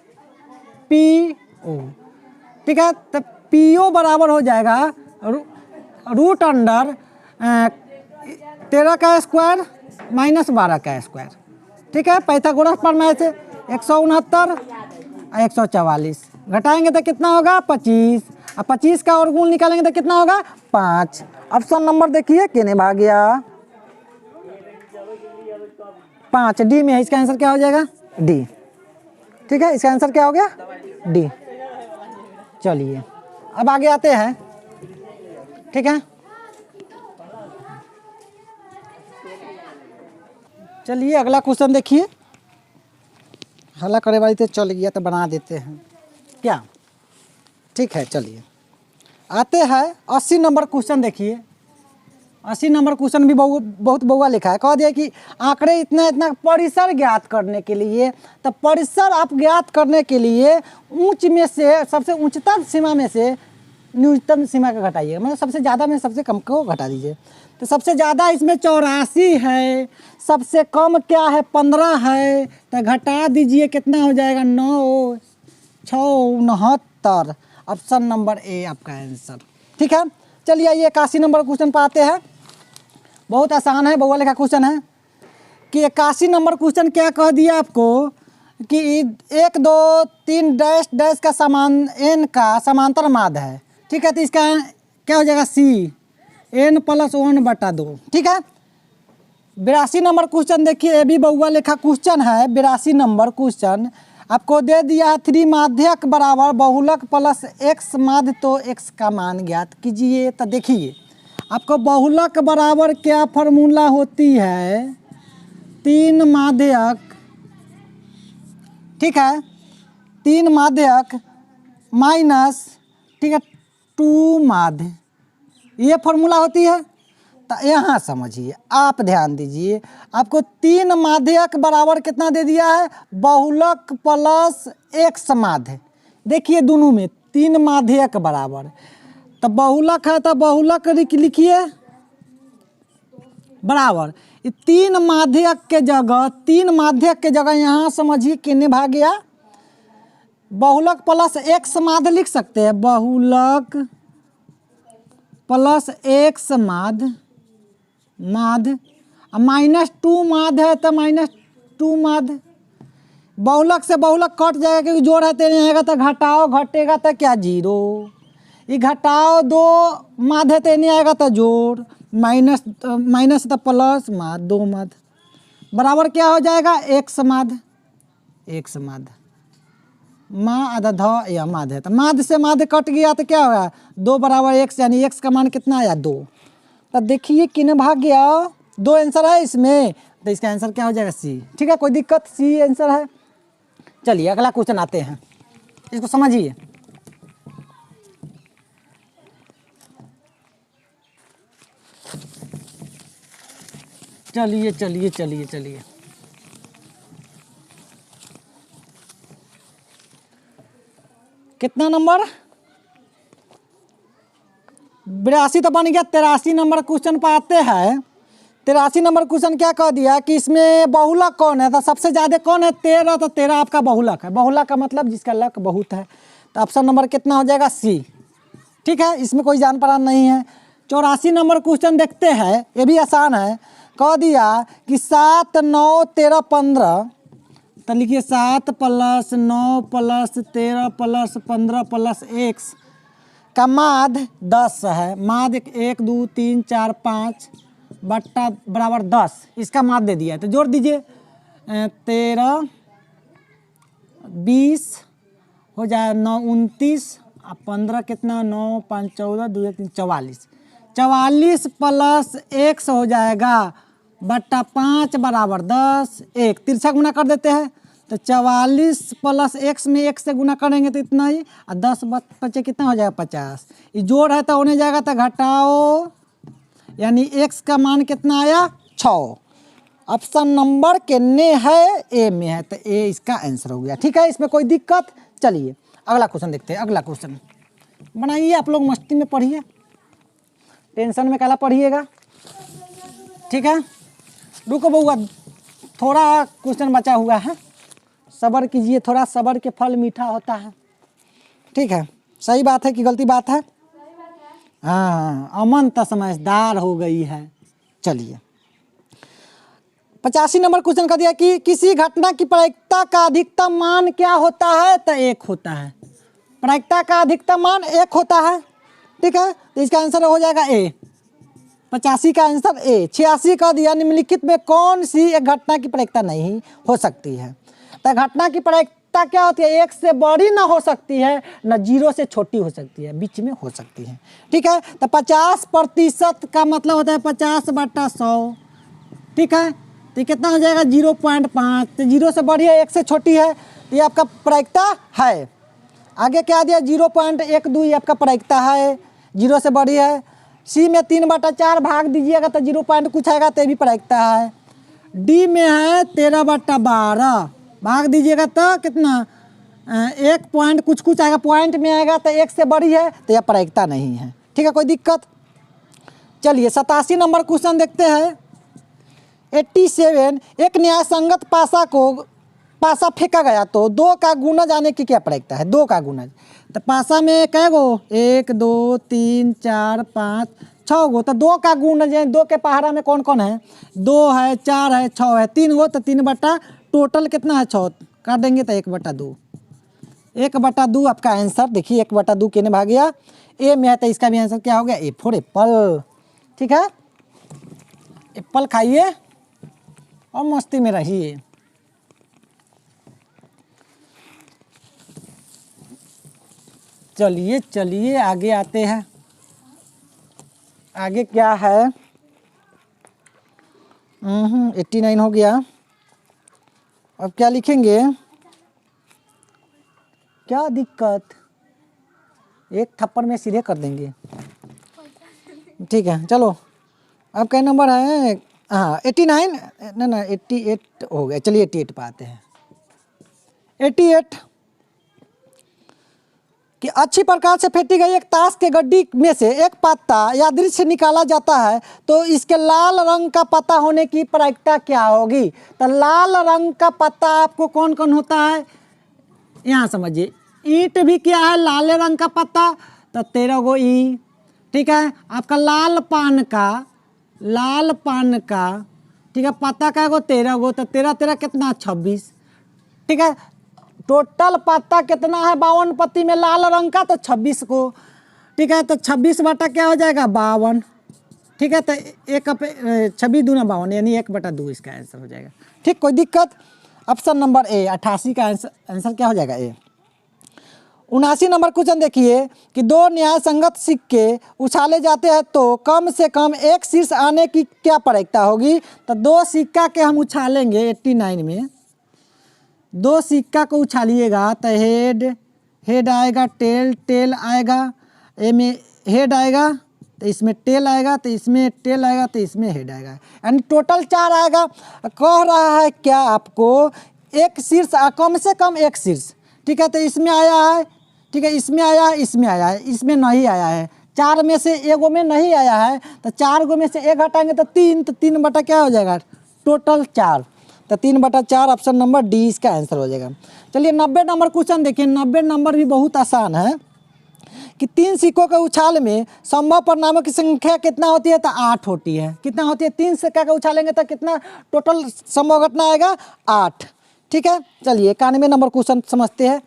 पी ओ। ठीक है, तो पी ओ बराबर हो जाएगा रूट अंडर 13 का स्क्वायर माइनस 12 का स्क्वायर। ठीक है, पाइथागोरस प्रमेय से 169 और 144 घटाएंगे तो कितना होगा 25, और 25 का वर्गमूल निकालेंगे तो कितना होगा 5। ऑप्शन नंबर देखिए किने भाग गया 5, डी में है। इसका आंसर क्या हो जाएगा डी। ठीक है, इसका आंसर क्या हो गया डी। चलिए अब आगे आते हैं। ठीक है, चलिए अगला क्वेश्चन देखिए। हल्ला करे वाली तो चल गया, तो बना देते हैं क्या। ठीक है, चलिए आते हैं 80 नंबर क्वेश्चन देखिए। 80 नंबर क्वेश्चन भी बहुत बउआ लिखा है। कह दिया कि आंकड़े इतना इतना परिसर ज्ञात करने के लिए, तो परिसर आप ज्ञात करने के लिए ऊंच में से सबसे उच्चतम सीमा में से न्यूनतम सीमा का घटाइएगा, मतलब सबसे ज़्यादा में सबसे कम को घटा दीजिए। तो सबसे ज़्यादा इसमें 84 है, सबसे कम क्या है 15 है, तो घटा दीजिए कितना हो जाएगा 9 6 69। ऑप्शन नंबर ए आपका आंसर। ठीक है, चलिए आइए 81 नंबर क्वेश्चन पर आते हैं। बहुत आसान है, बउआ लिखा क्वेश्चन है कि 81 नंबर क्वेश्चन क्या कह दिया आपको कि 1 2 3 डैश डैश का समान एन का समांतर माध्य है। ठीक है, तो इसका क्या हो जाएगा सी n + 1/2। ठीक है, 82 नंबर क्वेश्चन देखिए, ये भी बउआ लिखा क्वेश्चन है। 82 नंबर क्वेश्चन आपको दे दिया है 3 माध्यक बराबर बहुलक प्लस x माध्य, तो x का मान ज्ञात कीजिए। तो देखिए आपको बहुलक बराबर क्या फॉर्मूला होती है, 3 माध्यक, ठीक है, 3 माध्यक माइनस, ठीक है, 2 माध्य, ये फॉर्मूला होती है। तो यहाँ समझिए, आप ध्यान दीजिए, आपको 3 माध्यक बराबर कितना दे दिया है, बहुलक प्लस x माध्य। देखिए दोनों में 3 माध्यक बराबर, तो बहुलक है तो बहुलक लिखिए बराबर, 3 माध्यक के जगह, 3 माध्यक के जगह यहाँ समझिए कितने भाग गया, बहुलक प्लस x माध्य लिख सकते हैं, बहुलक प्लस x माध्य, माध्य, -2 माध्य है तो -2 माध्य, बहुलक से बहुलक कट जाएगा क्योंकि जोड़ है, तेरे आएगा तो घटाओ, घटेगा तो क्या 0, ये घटाओ 2 माध्य तेरे आएगा तो जोड़, माइनस तो प्लस, माध्य 2 माध्य बराबर क्या हो जाएगा, x माध्य, x माध्य, माँ आधा ध या माध्य है, तो माध्य से माध्य कट गया तो क्या होगा, 2 बराबर x, यानी x का मान कितना आया 2। तो देखिए किने भाग गया, 2 आंसर है इसमें, तो इसका आंसर क्या हो जाएगा सी। ठीक है, कोई दिक्कत, सी आंसर है। चलिए अगला क्वेश्चन आते हैं, इसको समझिए। चलिए चलिए चलिए चलिए, कितना नंबर, 82 तो बन गया। 83 नंबर क्वेश्चन पर आते हैं। 83 नंबर क्वेश्चन क्या कह दिया कि इसमें बहुलक कौन है, तो सबसे ज़्यादा कौन है, 13, तो 13 आपका बहुलक है। बहुलक का मतलब जिसका लक बहुत है, तो ऑप्शन नंबर कितना हो जाएगा, सी। ठीक है, इसमें कोई जान पहचान नहीं है। 84 नंबर क्वेश्चन देखते हैं, ये भी आसान है। कह दिया कि 7, 9, 13, 15, तो लिखिए 7 + 9 + 13 + 15 + x का माध्य 10 है। माध्य 1, 2, 3, 4, 5 बट्टा बराबर 10, इसका माध्य दे दिया है, तो जोड़ दीजिए। 13, 20 हो जाए 9, 29, 15 कितना, 9, 5, 14, 2, 1, 3, 44, 44 + x हो जाएगा बट्टा 5 बराबर 10, 1 तिरछा गुना कर देते हैं, तो 44 + x में 1 से गुना करेंगे तो इतना ही, और 10 बचे कितना हो जाएगा 50। ये जोड़ है तो होने जाएगा, तो घटाओ, यानी x का मान कितना आया 6। ऑप्शन नंबर कितने है, ए में है, तो ए इसका आंसर हो गया। ठीक है, इसमें कोई दिक्कत। चलिए अगला क्वेश्चन देखते हैं। अगला क्वेश्चन बनाइए, आप लोग मस्ती में पढ़िए, टेंशन में काला पढ़िएगा। ठीक है, रुको बउआ, थोड़ा क्वेश्चन बचा हुआ है, सब्र कीजिए, थोड़ा सब्र के फल मीठा होता है। ठीक है, सही बात है कि गलती बात है? हाँ, अमन तो समझदार हो गई है। चलिए 85 नंबर क्वेश्चन का दिया कि किसी घटना की प्रायिकता का अधिकतम मान क्या होता है, तो 1 होता है। प्रायिकता का अधिकतम मान 1 होता है। ठीक है, तो इसका आंसर हो जाएगा ए। 85 का आंसर ए। 86 का दिया निम्नलिखित में कौन सी एक घटना की प्रायिकता नहीं हो सकती है, तो घटना की प्रायिकता क्या होती है, 1 से बड़ी ना हो सकती है, न 0 से छोटी हो सकती है, बीच में हो सकती है। ठीक है, तो 50% का मतलब होता है 50/100। ठीक है, तो कितना हो जाएगा 0.5, तो 0 से बड़ी है 1 से छोटी है, तो ये आपका प्रायिकता है। आगे क्या दिया 0.12, ये आपका प्रायिकता है, 0 से बड़ी है। सी में 3/4 भाग दीजिएगा तो 0 पॉइंट कुछ आएगा, तो भी प्रायिकता है। डी में है 13/12 भाग दीजिएगा तो कितना 1 पॉइंट कुछ कुछ आएगा, पॉइंट में आएगा, तो 1 से बड़ी है, तो यह प्रायिकता नहीं है। ठीक है, कोई दिक्कत। चलिए 87 नंबर क्वेश्चन देखते हैं। 87, एक न्यायसंगत पासा फेंका गया तो 2 का गुणज आने की क्या प्रायिकता है, 2 का गुणज। तो पासा में कै गो, 1, 2, 3, 4, 5, 6 गो, तो 2 का गुणज है। 2 के पहाड़ा में कौन कौन है, 2 है, 4 है, 6 है, 3 गो, तो 3 बटा टोटल कितना है 6, काट देंगे तो 1/2। 1/2 आपका आंसर। देखिए 1/2 किने भाग गया, ए में है, तो इसका भी आंसर क्या हो गया, ए फॉर एप्पल। ठीक है, एप्पल खाइए और मस्ती में रहिए। चलिए चलिए आगे आते हैं। आगे क्या है? 89 हो गया। अब क्या लिखेंगे? क्या दिक्कत, एक थप्पड़ में सीधे कर देंगे। ठीक है चलो, अब क्या नंबर है? हाँ 89, ना 88 हो गया। चलिए 88 पे आते हैं। 88 कि अच्छी प्रकार से फेंटी गई एक ताश के गड्डी में से एक पत्ता यादृच्छिक से निकाला जाता है तो इसके लाल रंग का पत्ता होने की प्रायिकता क्या होगी? तो लाल रंग का पत्ता आपको कौन कौन होता है यहाँ समझिए। ईंट भी क्या है? लाल रंग का पत्ता, तो 13 गो ई। ठीक है, आपका लाल पान का ठीक है पत्ता क्या गो? 13 गो, तो 13 13 कितना? 26। ठीक है, टोटल पत्ता कितना है 52 पत्ती में लाल रंग का? तो 26 को। ठीक है, तो 26 बटा क्या हो जाएगा? 52। ठीक है, तो 26 दूना 52 यानी 1/2 इसका आंसर हो जाएगा। ठीक, कोई दिक्कत? ऑप्शन नंबर ए 88 का आंसर क्या हो जाएगा? ए। 79 नंबर क्वेश्चन देखिए कि 2 न्याय संगत सिक्के उछाले जाते हैं तो कम से कम एक शीर्ष आने की क्या प्रायिकता होगी? तो 2 सिक्का के हम उछालेंगे 89 में। 2 सिक्का को उछालिएगा तो हेड आएगा, टेल आएगा, ए में हेड आएगा तो इसमें टेल आएगा, तो इसमें टेल आएगा, तो इसमें हेड आएगा, यानी टोटल 4 आएगा। कह रहा है क्या आपको? एक शीर्ष, कम से कम एक शीर्ष। ठीक है, तो इसमें आया है, ठीक है, इसमें आया है, इसमें आया है, इसमें नहीं आया है। 4 में से एगो में नहीं आया है, तो 4 गो में से एक हटाएंगे तो 3, तो 3 बटा क्या हो जाएगा? टोटल 4, तो 3/4 ऑप्शन नंबर डी इसका आंसर हो जाएगा। चलिए 90 नंबर क्वेश्चन देखिए। 90 नंबर भी बहुत आसान है कि 3 सिक्कों के उछाल में संभव परिणामों की संख्या कितना होती है? तो 8 होती है। कितना होती है? 3 सिक्का का उछालेंगे तो कितना टोटल संभव घटना आएगा? 8। ठीक है, चलिए 91 नंबर क्वेश्चन समझते हैं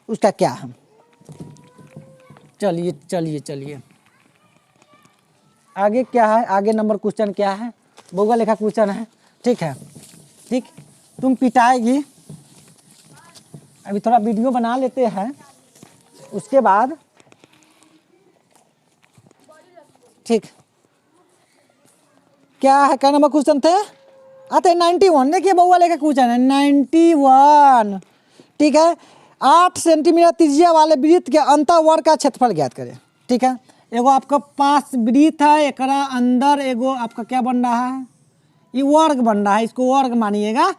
उसका क्या है। चलिए आगे क्या है? आगे नंबर क्वेश्चन क्या है? बोगा लेखा क्वेश्चन है। ठीक है, ठीक, तुम पिटाएगी। अभी थोड़ा वीडियो बना लेते हैं, उसके बाद ठीक। क्या है? क्या नंबर क्वेश्चन थे? आते 91। देखिए बउआ लेखा क्वेश्चन है 91। ठीक है, 8 सेंटीमीटर त्रिज्या वाले वृत्त के अंतःवर्ग का क्षेत्रफल ज्ञात करें। ठीक है, एगो आपका 5 वृत्त है, एकरा अंदर एगो आपका क्या बन रहा है? ये वर्ग बन रहा है, इसको वर्ग मानिएगा,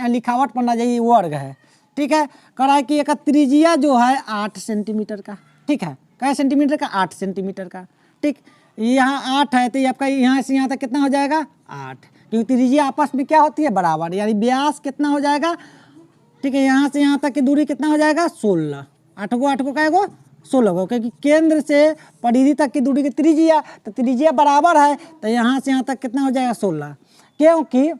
लिखावट पढ़ना चाहिए, वर्ग है। ठीक है, कह रहा है कि एक त्रिज्या जो है 8 सेंटीमीटर का। ठीक है, क्या सेंटीमीटर का? 8 सेंटीमीटर का। ठीक, यहाँ 8 है तो ये आपका यहाँ से यहाँ तक कितना हो जाएगा? 8, क्योंकि त्रिज्या आपस में क्या होती है? बराबर, यानी व्यास कितना हो जाएगा? ठीक है, यहाँ से यहाँ तक की दूरी कितना हो जाएगा? 16। 8 को क्या गो? 16 गो, क्योंकि केंद्र से परिधि तक की दूरी की त्रिज्या, तो त्रिज्या बराबर है, तो यहाँ से यहाँ तक कितना हो जाएगा? 16। क्योंकि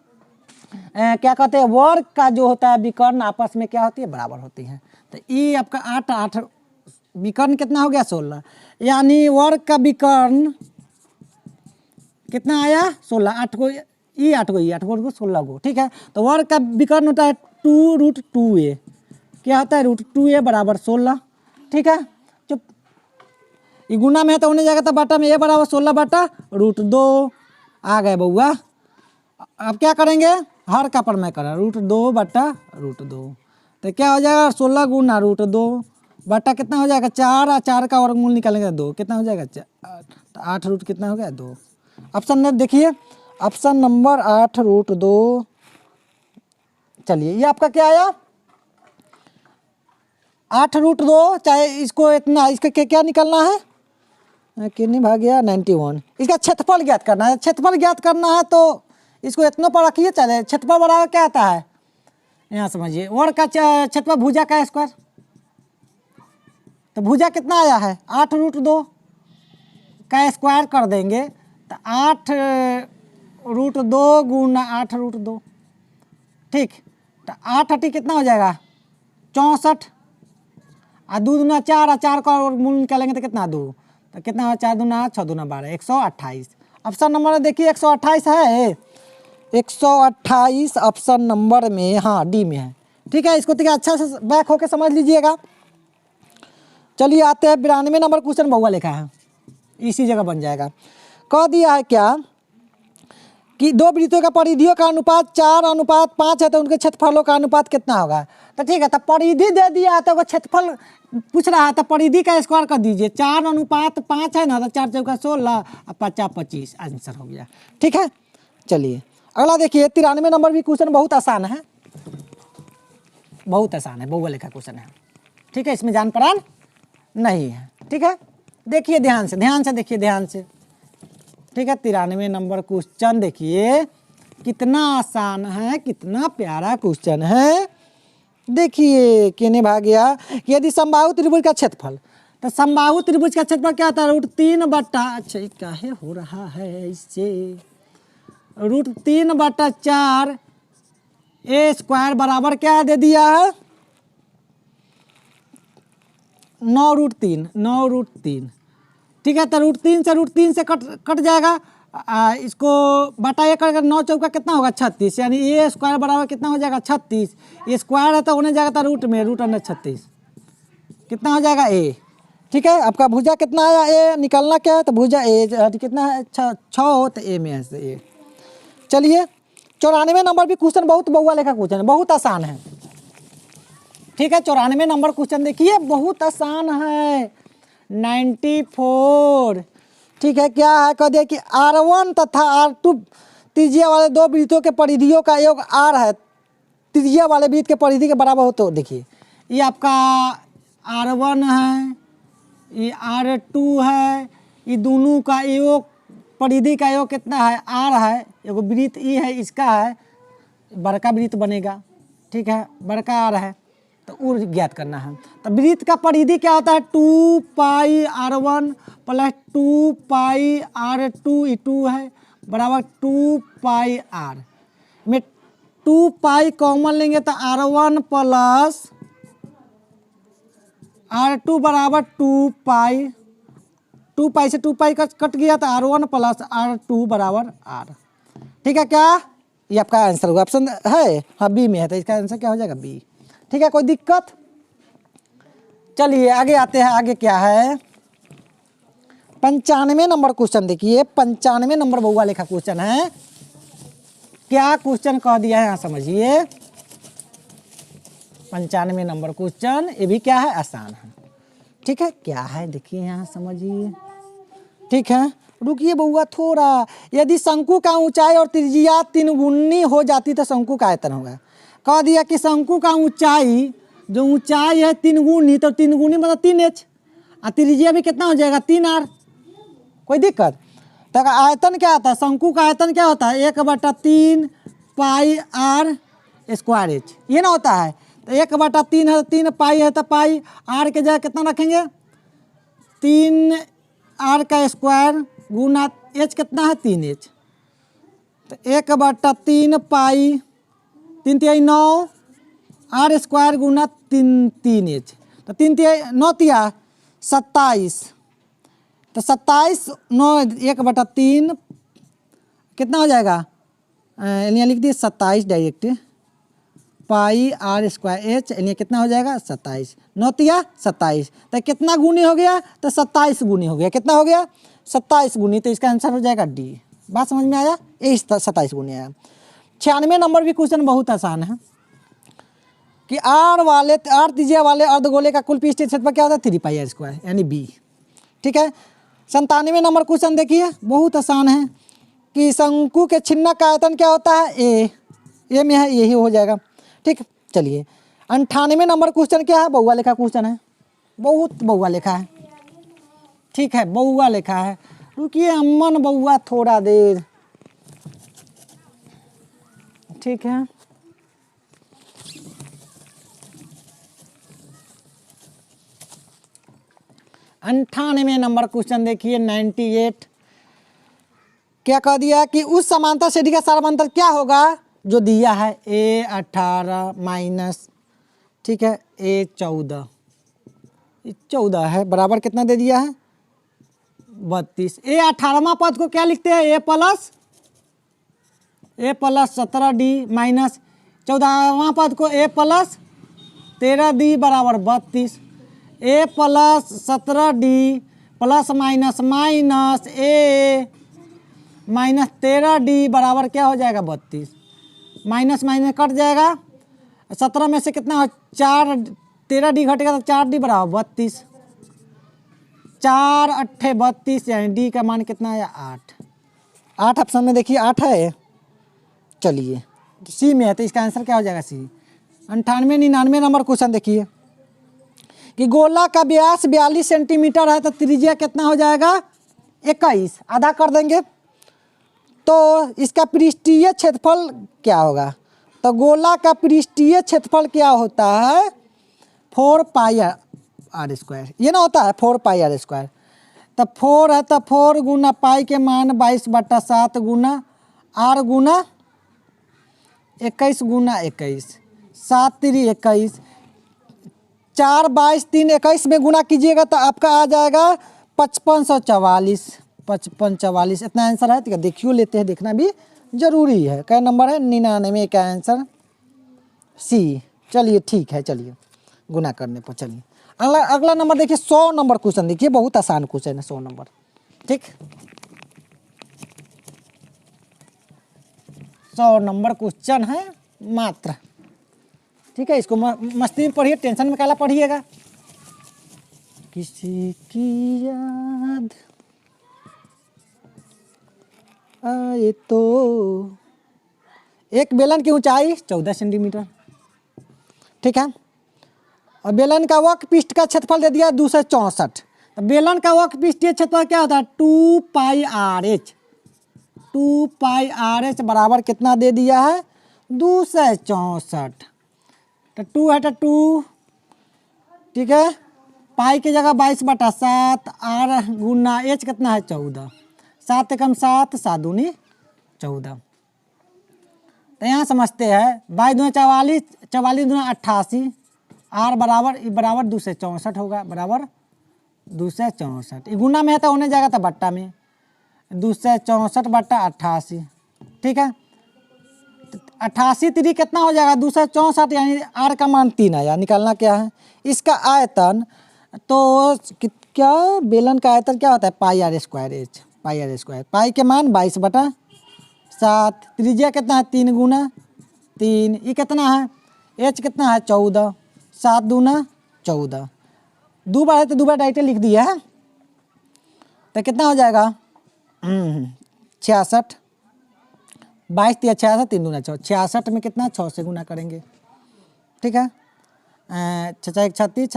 क्या कहते हैं, वर्ग का जो होता है विकर्ण आपस में क्या होती है? बराबर होती है। तो ये आपका 8 विकर्ण कितना हो गया? 16, यानी वर्ग का विकर्ण कितना आया? 16। 8 को ई 8 को 16 गो। ठीक है, तो वर्ग का विकर्ण होता है 2√2a। क्या होता है? √2a बराबर 16। ठीक है, चुप, ये गुना में है तो होने जाएगा, तो बटा में a बराबर 16/√2 आ गए बउआ। अब क्या करेंगे? हर का प्रमेय करें, √2/√2, तो क्या हो जाएगा? 16 गुना √2 बटा कितना हो जाएगा? 4, और 4 का वर्गमूल निकालेंगे 2, कितना हो जाएगा? 4, तो 8 रूट कितना हो गया? 2। ऑप्शन में देखिए, ऑप्शन नंबर 8√2। चलिए ये आपका क्या आया? 8√2, चाहे इसको इतना, इसका क्या निकलना है? कितनी भाग गया? 91। इसका क्षेत्रफल ज्ञात करना है। क्षेत्रफल ज्ञात करना है तो इसको इतना पर रखिए। चले, क्षेत्रफल बराबर क्या आता है? यहाँ समझिए, वर्ग का क्षेत्रफल भुजा का स्क्वायर, तो भुजा कितना आया है? 8√2 का स्क्वायर कर देंगे तो 8√2 गुना 8√2। ठीक, तो 8 8 कितना हो जाएगा? 64, और 2 दूना 4, और 4 का मूल निकालेंगे तो कितना? 2, तो कितना? 4 दूना 6 दूना 12, 128। ऑप्शन नंबर देखिए 128 है। 128 ऑप्शन नंबर में, हाँ डी में है। ठीक है, इसको तो अच्छा से बैक होके समझ लीजिएगा। चलिए आते हैं 92 नंबर क्वेश्चन बहुआ लिखा है, इसी जगह बन जाएगा। कह दिया है क्या कि दो वृत्तों का परिधियों का अनुपात 4:5 है, तो उनके क्षेत्रफलों का अनुपात कितना होगा। तो ठीक है, तो परिधि दे दिया है तो क्षेत्रफल पूछ रहा है, तो परिधि का स्क्वायर कर दीजिए। 4:5 है ना, तो 4 चौका 16 और 5 25, आंसर हो गया। ठीक है, चलिए अगला देखिए 93 नंबर भी क्वेश्चन बहुत आसान है, बहुत आसान है, बहुआ लिखा क्वेश्चन है। ठीक है, इसमें जान परान नहीं है। ठीक है, देखिए ध्यान से, ध्यान से देखिए, ध्यान से। ठीक है, 93 नंबर क्वेश्चन देखिए कितना आसान है, कितना प्यारा क्वेश्चन है। देखिए केने भाग गया कि यदि समबाहु त्रिभुज का क्षेत्रफल, तो समबाहु त्रिभुज का क्षेत्रफल क्या होता है, √3 अच्छा काहे हो रहा है इससे, √3/4 ए स्क्वायर बराबर क्या दे दिया है, 9√3, 9√3। ठीक है, तो √3 से कट जाएगा, इसको बटा ए करके 9 चौका कितना होगा 36, यानी ए स्क्वायर बराबर कितना हो जाएगा 36। ये स्क्वायर है तो होने जाएगा था रूट में, √36 कितना हो जाएगा ए। ठीक है, आपका भुजा कितना आया ए, निकलना क्या है, तो भुजा ए कितना है 6 हो, तो ए में है से ए। चलिए 94 नंबर भी क्वेश्चन बहुत बहुआ लेखा क्वेश्चन है, बहुत आसान है। ठीक है, 94 नंबर क्वेश्चन देखिए बहुत आसान है, 94। ठीक है, क्या है, कह दिया कि R1 तथा R2 त्रिज्या वाले दो वृत्तों के परिधियों का योग R है, त्रिज्या वाले वृत्त के परिधि के बराबर हो। तो देखिए ये आपका R1 है, ये R2 है, ये दोनों का योग, परिधि का योग कितना है R है, एगो वृत्त ई है, इसका है, बड़का वृत्त बनेगा। ठीक है, बड़का R है तो ऊर्ज ज्ञात करना है। तो वृत्त का परिधि क्या होता है, 2πr1 प्लस 2πr2, ई 2 है, बराबर 2πr में 2π कॉमन लेंगे तो R1 प्लस R2 बराबर 2π, 2π से 2π कट गया तो R1 प्लस R2 बराबर R। ठीक है, क्या ये आपका आंसर होगा, ऑप्शन है हाँ बी में है, तो इसका आंसर क्या हो जाएगा बी। ठीक है, कोई दिक्कत। चलिए आगे आते हैं, आगे क्या है 95 नंबर क्वेश्चन देखिए, 95 नंबर बहुआ लेखा क्वेश्चन है। क्या क्वेश्चन कह दिया है यहाँ समझिए, 95 नंबर क्वेश्चन, ये भी क्या है आसान है। ठीक है, क्या है देखिए यहाँ समझिए। ठीक है, रुकिए बहुआ थोड़ा, यदि शंकु का ऊंचाई और त्रिज्या 3 गुनी हो जाती तो शंकु का आयतन होगा। कह दिया कि शंकु का ऊंचाई, जो ऊंचाई है 3 गुनी, तो 3 गुनी मतलब 3h, और त्रिज्या भी कितना हो जाएगा 3r। कोई दिक्कत। तो आयतन क्या होता है, शंकु का आयतन क्या होता है 1/3 πr² h, ये ना होता है। तो 1/3 है, 3 पाई है, तो पाई r के जगह कितना रखेंगे 3r का स्क्वायर गुना h कितना है 3h, तो 1/3 पाई 3 तिहाई 9 r स्क्वायर गुना 3h, तो 3 तिहाई 9 तिया 27, तो 27 9 1/3 कितना हो जाएगा, यहाँ लिख दिए 27 डायरेक्ट, पाई r² h, यानी कितना हो जाएगा 27, 9 तिया 27, तो कितना गुनी हो गया, तो 27 गुनी हो गया, कितना हो गया 27 गुनी, तो इसका आंसर हो जाएगा डी। बात समझ में आया, ये 27 गुनी आया। 96 नंबर भी क्वेश्चन बहुत आसान है कि R त्रिज्या वाले अर्धगोले का कुल पृष्ठीय क्षेत्रफल क्या होता है 3πr² यानी बी। ठीक है, 97 नंबर क्वेश्चन देखिए बहुत आसान है कि शंकु के छिन्नक का आयतन क्या होता है ए में है, यही हो जाएगा। ठीक, चलिए 98 नंबर क्वेश्चन क्या है, बहुआ लेखा क्वेश्चन है, बहुत बहुआ लेखा है। ठीक है, बहुआ लेखा है, रुकिए अम्मन बहुआ थोड़ा देर। ठीक है, अंठानवे नंबर क्वेश्चन देखिए 98। क्या कह दिया कि उस समांतर श्रेणी का सामांतर क्या होगा जो दिया है a18 माइनस, ठीक है a14, 14 है, बराबर कितना दे दिया है 32। a18वां पद को क्या लिखते हैं a प्लस 17d माइनस 14वां पद को a प्लस 13d बराबर 32। A plus 17D plus minus minus A minus 13D बराबर क्या हो जाएगा 32। माइनस माइनस कट जाएगा, 17 में से कितना हो 4, 13D घटेगा तो 4D बराबर 32, 4 अट्ठे 32 यानी डी का मान कितना है 8। 8 ऑप्शन में देखिए 8 है। चलिए सी में है तो इसका आंसर क्या हो जाएगा सी। 98 99 नंबर क्वेश्चन देखिए कि गोला का व्यास 42 सेंटीमीटर है तो त्रिज्या कितना हो जाएगा 21। आधा कर देंगे तो इसका पृष्ठीय क्षेत्रफल क्या होगा। तो गोला का पृष्ठीय क्षेत्रफल क्या होता है 4 पाई आर स्क्वायर, ये ना होता है 4 पाई आर स्क्वायर। तो 4 है तो 4 गुना पाई के मान 22/7 गुना आर गुना 21 गुना 21, 7 3 21, 4 22 3 21 में गुना कीजिएगा तो आपका आ जाएगा 5544, 5544 इतना आंसर है। तो देखियो लेते हैं, देखना भी जरूरी है। क्या नंबर है 99 का आंसर सी। चलिए ठीक है, चलिए गुना करने पर। चलिए अगला नंबर देखिए 100 नंबर क्वेश्चन देखिए, बहुत आसान क्वेश्चन है 100 नंबर। ठीक 100 नंबर क्वेश्चन है मात्र। ठीक है, इसको मस्ती में पढ़िए, टेंशन में काला पढ़िएगा। किसी की याद आए तो एक बेलन की ऊंचाई 14 सेंटीमीटर। ठीक है, और बेलन का वक्र पृष्ठ का क्षेत्रफल दे दिया 264। तो बेलन का वक्र पृष्ठीय क्षेत्रफल क्या होता है 2 पाई आर एच। 2 पाई आर एच बराबर कितना दे दिया है 264। तो 2 है तो 2, ठीक है, पाई की जगह 22/7 आर गुना एच कितना है 14, 7 एकम 7, 7 दूनी 14। तो यहाँ समझते हैं 22 दूना 44, 44 दूना 88, आर बराबर 264 होगा, बराबर 264। ये गुना में है तो होने जाएगा तो बट्टा में 264/88। ठीक है, 88 3 कितना हो जाएगा 264, यानी आर का मान 3 आया। निकालना क्या है इसका आयतन। तो क्या बेलन का आयतन क्या होता है pi r square h, pi r square. Pi के मान 22/7, त्रिज्या कितना है 3 गुना 3, ये कितना है एच कितना है 14, 7 दूना 14, 2 बार है तो 2 बार डायरेक्ट लिख दिया है। तो कितना हो जाएगा 66, 22 या 66, 3 दूना 6, 66 में कितना 6 से गुना करेंगे। ठीक है, 6 1 36,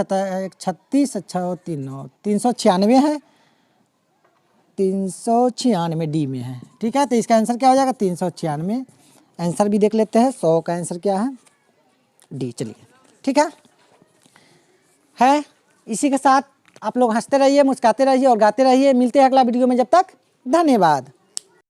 36 6 3 9, 396 है, 396 डी में है। ठीक है, तो इसका आंसर क्या हो जाएगा 396। आंसर भी देख लेते हैं 100 का आंसर क्या है डी। चलिए ठीक है, इसी के साथ आप लोग हंसते रहिए, मुस्कुराते रहिए और गाते रहिए। मिलते हैं अगला वीडियो में, जब तक धन्यवाद।